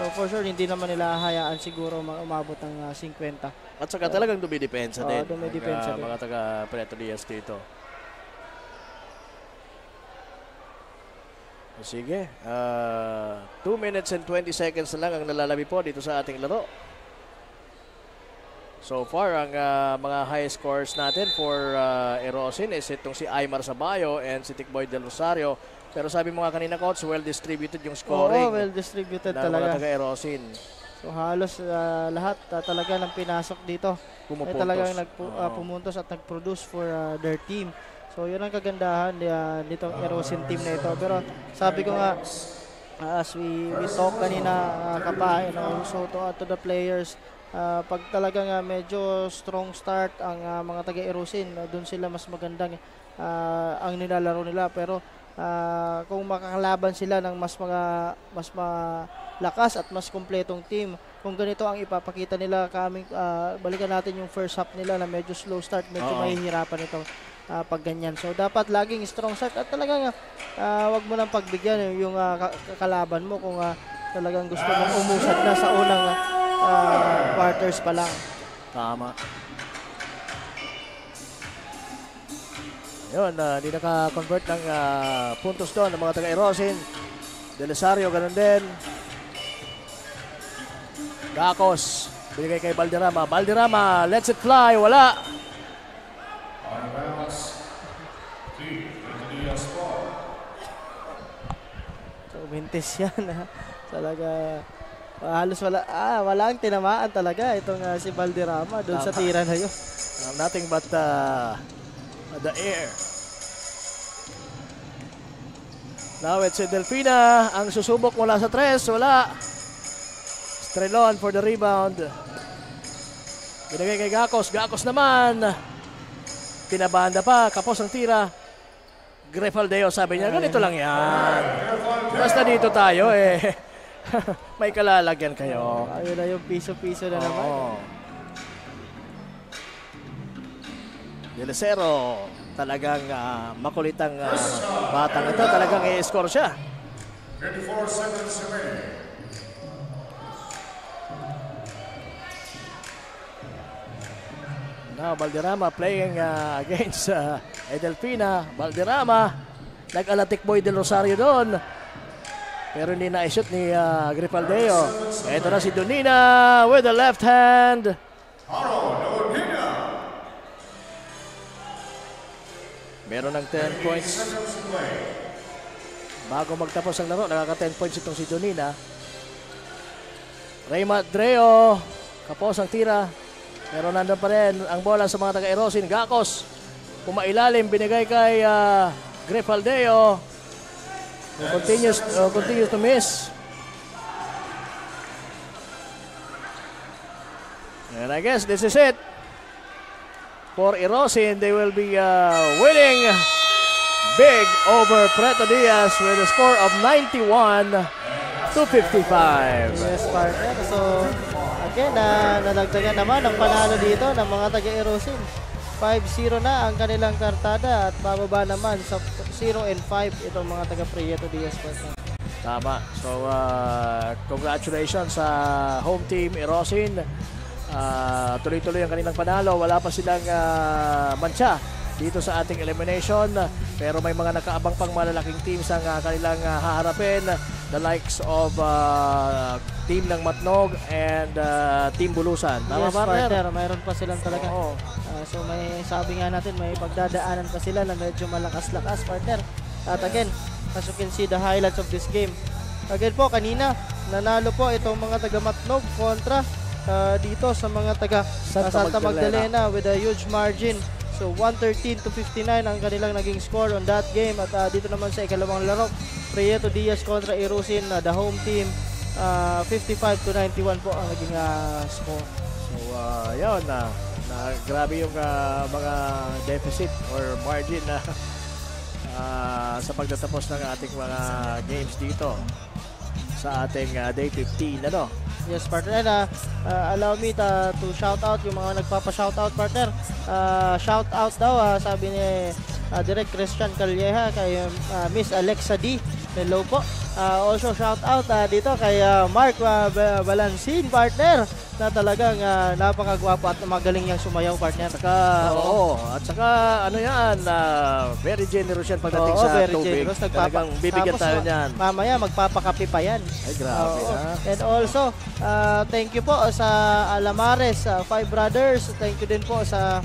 So for sure, hindi naman nila hayaan siguro umabot ng 50. At saka talagang dumidepensa din. Dumidepensa din. Mga taga Prieto Diaz dito. Sige. 2 minutes and 20 seconds na lang ang nalalabi po dito sa ating laro. So far, ang mga high scores natin for Erosin is itong si Aymar Sabayo and si Tikboy Del Rosario. Pero sabi mo nga kanina, Coach, well-distributed yung scoring. Well-distributed talaga. Ng mga taga-Erosin. So halos lahat talaga ng pinasok dito ay talagang pumuntos at nag-produce for their team. So yun ang kagandahan nitong Erosin team na ito. Pero sabi ko nga, as we talk kanina, Kapay, also to the players, pag talagang medyo strong start ang mga taga-Erosin, doon sila mas magandang ang nilalaro nila. Pero kung makakalaban sila ng mas malakas at mas kumpletong team, kung ganito ang ipapakita nila, balikan natin yung first half nila na medyo slow start, medyo mahihirapan ito pag ganyan. So dapat laging strong start at talagang wag mo nang pagbigyan yung kalaban mo kung talagang gusto mong umusad na sa unang quarters pa lang. Tama. Yun, hindi naka-convert ng puntos doon ng mga taga-Erosin. Delisario, ganun din. Gacos, binigay kay Valderrama. Valderrama, lets it fly, wala. So, mintis yan. Talaga, halos walang tinamaan talaga itong si Valderrama doon sa tira na yun. Nothing but the air. Now it's Delfina ang susubok mula sa 3, wala. Estrelon for the rebound. Binigay kay Gacos. Gacos naman. Pinabanda pa. Kapos ang tira. Grefaldeo sabi niya, ganito lang yan. Basta dito tayo may kalalagyan kayo. Ayun na yung piso-piso na naman. Delicero, talagang makulitang batang ito. Talagang i-score siya. 34 seconds remaining. Now, Valderrama playing against Edelfina. Valderrama, nag-alatik Boy Del Rosario doon. Pero hindi na-shoot ni Grifaldeo. Ito na si Donina with the left hand. Meron ng 10 points. Bago magtapos ang laro, nakaka-10 points itong si Donina. Raymond Dreo, kapos ang tira. Pero nandun pa rin ang bola sa mga taga-Erosin. Gacos, pumailalim, binigay kay Grifaldeo. Continues to miss. And I guess this is it. For Erosin, they will be winning big over Prieto Diaz with a score of 91-55. Yes, partner. So, again, nadagdagan naman ang panalo dito ng mga taga-Erosin. 5-0 na ang kanilang kartada at bababa naman sa 0-5 itong mga taga-Prieto Diaz. Tama. So, congratulations sa home team Irosin. Tuloy-tuloy ang kanilang panalo. Wala pa silang mancha dito sa ating elimination. Pero may mga nakaabang pang malalaking teams ang kanilang haharapin. The likes of team ng Matnog and team Bulusan. Tama, yes, partner. Mayroon pa silang talaga. So may sabi nga natin, may pagdadaanan pa sila na medyo malakas-lakas, partner. At again, as you can see the highlights of this game. Again po, kanina, nanalo po itong mga taga-Matnog kontra dito sa mga taga-Santa Magdalena with a huge margin. So 113-59 ang kanilang naging score on that game. At dito naman sa ikalawang laro, Prieto Diaz kontra Irusin, the home team, 55-91 po ang naging score. So yun na grabe yung mga deficit or margin na sa pagtatapos ng ating mga games dito sa ating day 15, ano? Yes, partner. Allow me to shout out yung mga nagpapa-shout out, partner. Shout out daw, sabi ni Direk Christian Calleja kay Miss Alexa D. Hello po. Also shout out dito kay Mark Balansin, partner, na talagang napakagwapo at magaling niyang sumayaw, partner. At saka ano yan, very generous yan pagdating sa tubig. Talagang bibigyan tayo niyan. Mamaya magpapakape pa yan. Ay, grabe. And also, thank you po sa Alamares, Five Brothers. Thank you din po sa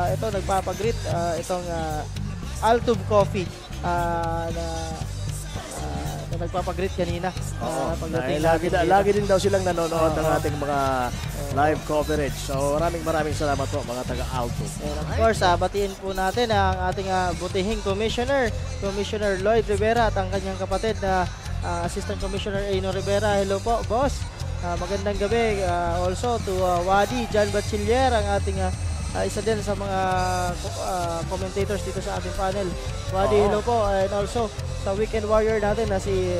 ito nagpapagreet, itong Altub Coffee na nagpapagreet kanina. Lagi din daw silang nanonood ng ating mga live coverage. So maraming salamat po mga taga-Alto. And of course, batiin po natin ang ating butihing Commissioner Lloyd Rivera at ang kanyang kapatid na Assistant Commissioner Aino Rivera. Hello po, boss. Magandang gabi. Also to Wadi John Bachiller, ang ating isa din sa mga commentators dito sa ating panel. Wadi, hello po. And also sa Weekend Warrior natin na si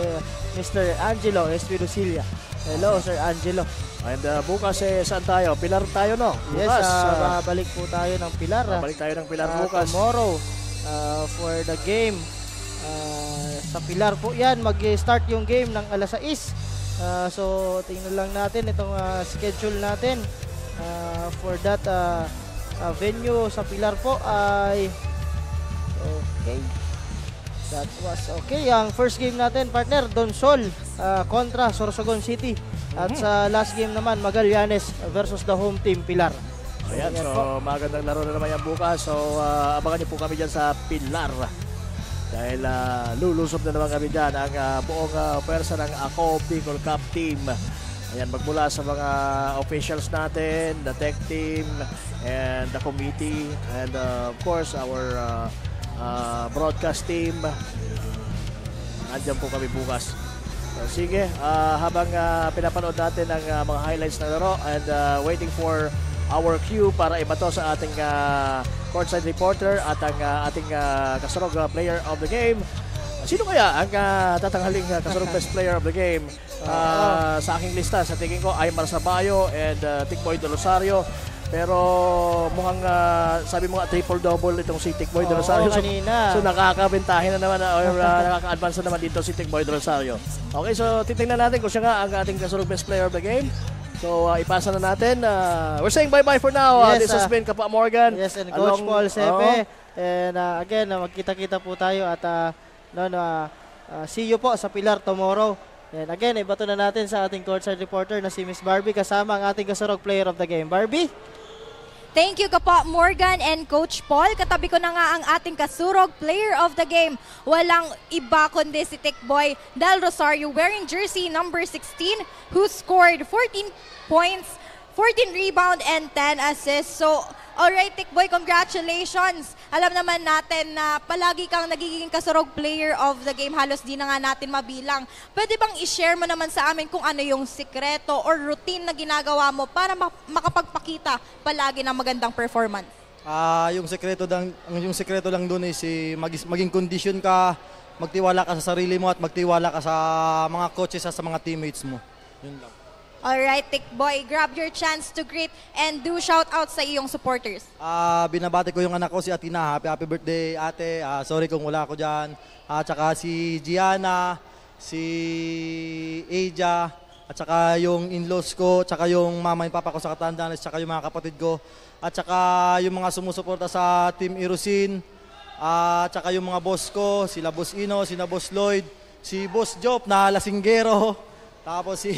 Mr. Angelo Espirosilia. Hello, Sir Angelo. And bukas saan tayo? Pilar tayo, no? Bukas, yes, balik po tayo ng Pilar. Balik tayo ng Pilar bukas. Tomorrow for the game. Sa Pilar po yan, mag-start yung game ng alas 6. So, tingnan lang natin itong schedule natin for that venue sa Pilar po ay okay. That was okay. Ang first game natin, partner, Donsol kontra Sorsogon City. At sa last game naman, Magallanes versus the home team, Pilar. Ayan, so magandang laro na naman yan bukas. So abangan niyo po kami dyan sa Pilar. Dahil lulusob na naman kami dyan ang buong pwersa ng Ako Bicol Cup team. Ayan, magmula sa mga officials natin, the tech team, and the committee, and of course, our broadcast team. Andyan po kami bukas. So, sige, habang pinapanood natin ang mga highlights ng laro and waiting for our cue para ibato sa ating courtside reporter at ang ating kasurog player of the game. Sino kaya ang tatanghaling kasurog best player of the game? Sa aking lista, sa tingin ko, Aymar Sabayo and Tikboy De Rosario. Pero mukhang sabi mo nga triple-double itong si Tikboy De Rosario. So nakakabentahin na naman or nakaka-advance na naman dito si Tikboy De Rosario. Okay, so titingnan natin kung siya nga ang ating kasurog best player of the game. So ipasa na natin. We're saying bye-bye for now. Yes, this has been Kapa Morgan. Yes, and Coach Paul Sepe. And again, magkita-kita po tayo at see you po sa Pilar tomorrow. And again, ibato na natin sa ating courtside reporter na si Miss Barbie kasama ang ating kasurog player of the game. Barbie? Thank you Kapa Morgan and Coach Paul. Katabi ko na nga ang ating kasurog player of the game. Walang iba kundi si Tikboy Del Rosario wearing jersey number 16 who scored 14 points, 14 rebound and 10 assists. So, alright Tikboy, congratulations. Alam naman natin na palagi kang nagiging kasurog player of the game. Halos di na nga natin mabilang. Pwede bang i-share mo naman sa amin kung ano yung sikreto or routine na ginagawa mo para makapagpakita palagi ng magandang performance? Yung sikreto lang doon is maging condition ka, magtiwala ka sa sarili mo at magtiwala ka sa mga coaches at sa mga teammates mo. Yun lang. Alright, Tikboy, grab your chance to greet and do shout out sa iyong supporters. Binabati ko yung anak ko si Atina. Happy birthday ate. Sorry kung wala ako dyan. Tsaka si Gianna, si Eja, at saka yung in-laws ko, at saka yung mama and papa ko sa Katandanes, at saka yung mga kapatid ko, at saka yung mga sumusuporta sa Team Irusin, at saka yung mga boss ko, sila Boss Ino, sila Boss Lloyd, si Boss Jop na lasinggero, tapos si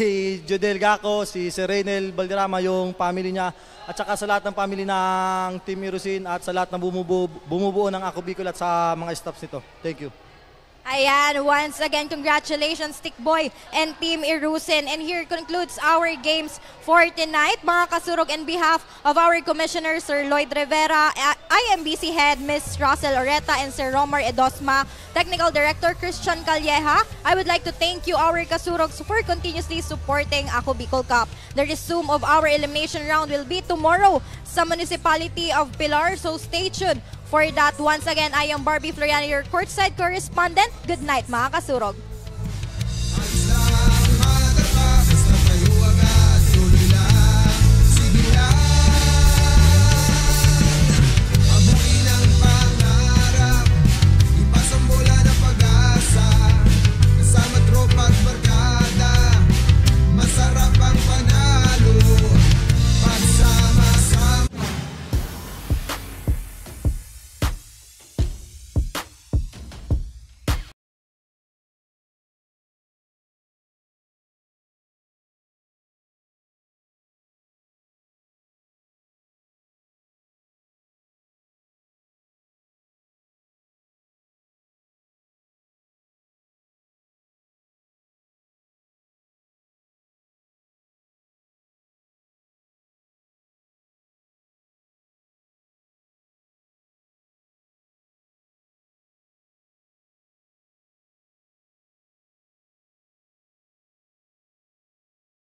Jodel Gaco, si Serenel Valderrama, yung family niya, at saka sa lahat ng family ng Team Irusin at sa lahat ng bumubuo ng Ako Bicol at sa mga staffs nito. Thank you. Ayan, once again, congratulations Stick Boy and Team Irusin. And here concludes our games for tonight. Mga kasurog, on behalf of our Commissioner Sir Lloyd Rivera, IMBC Head Ms. Russell Oreta, and Sir Romar Edosma, Technical Director Christian Calleja, I would like to thank you, our kasurogs, for continuously supporting Ako Bicol Cup. The resume of our elimination round will be tomorrow sa Municipality of Pilar, so stay tuned for that. Once again, I am Barbie Floriano, your courtside correspondent. Good night, mga kasurog.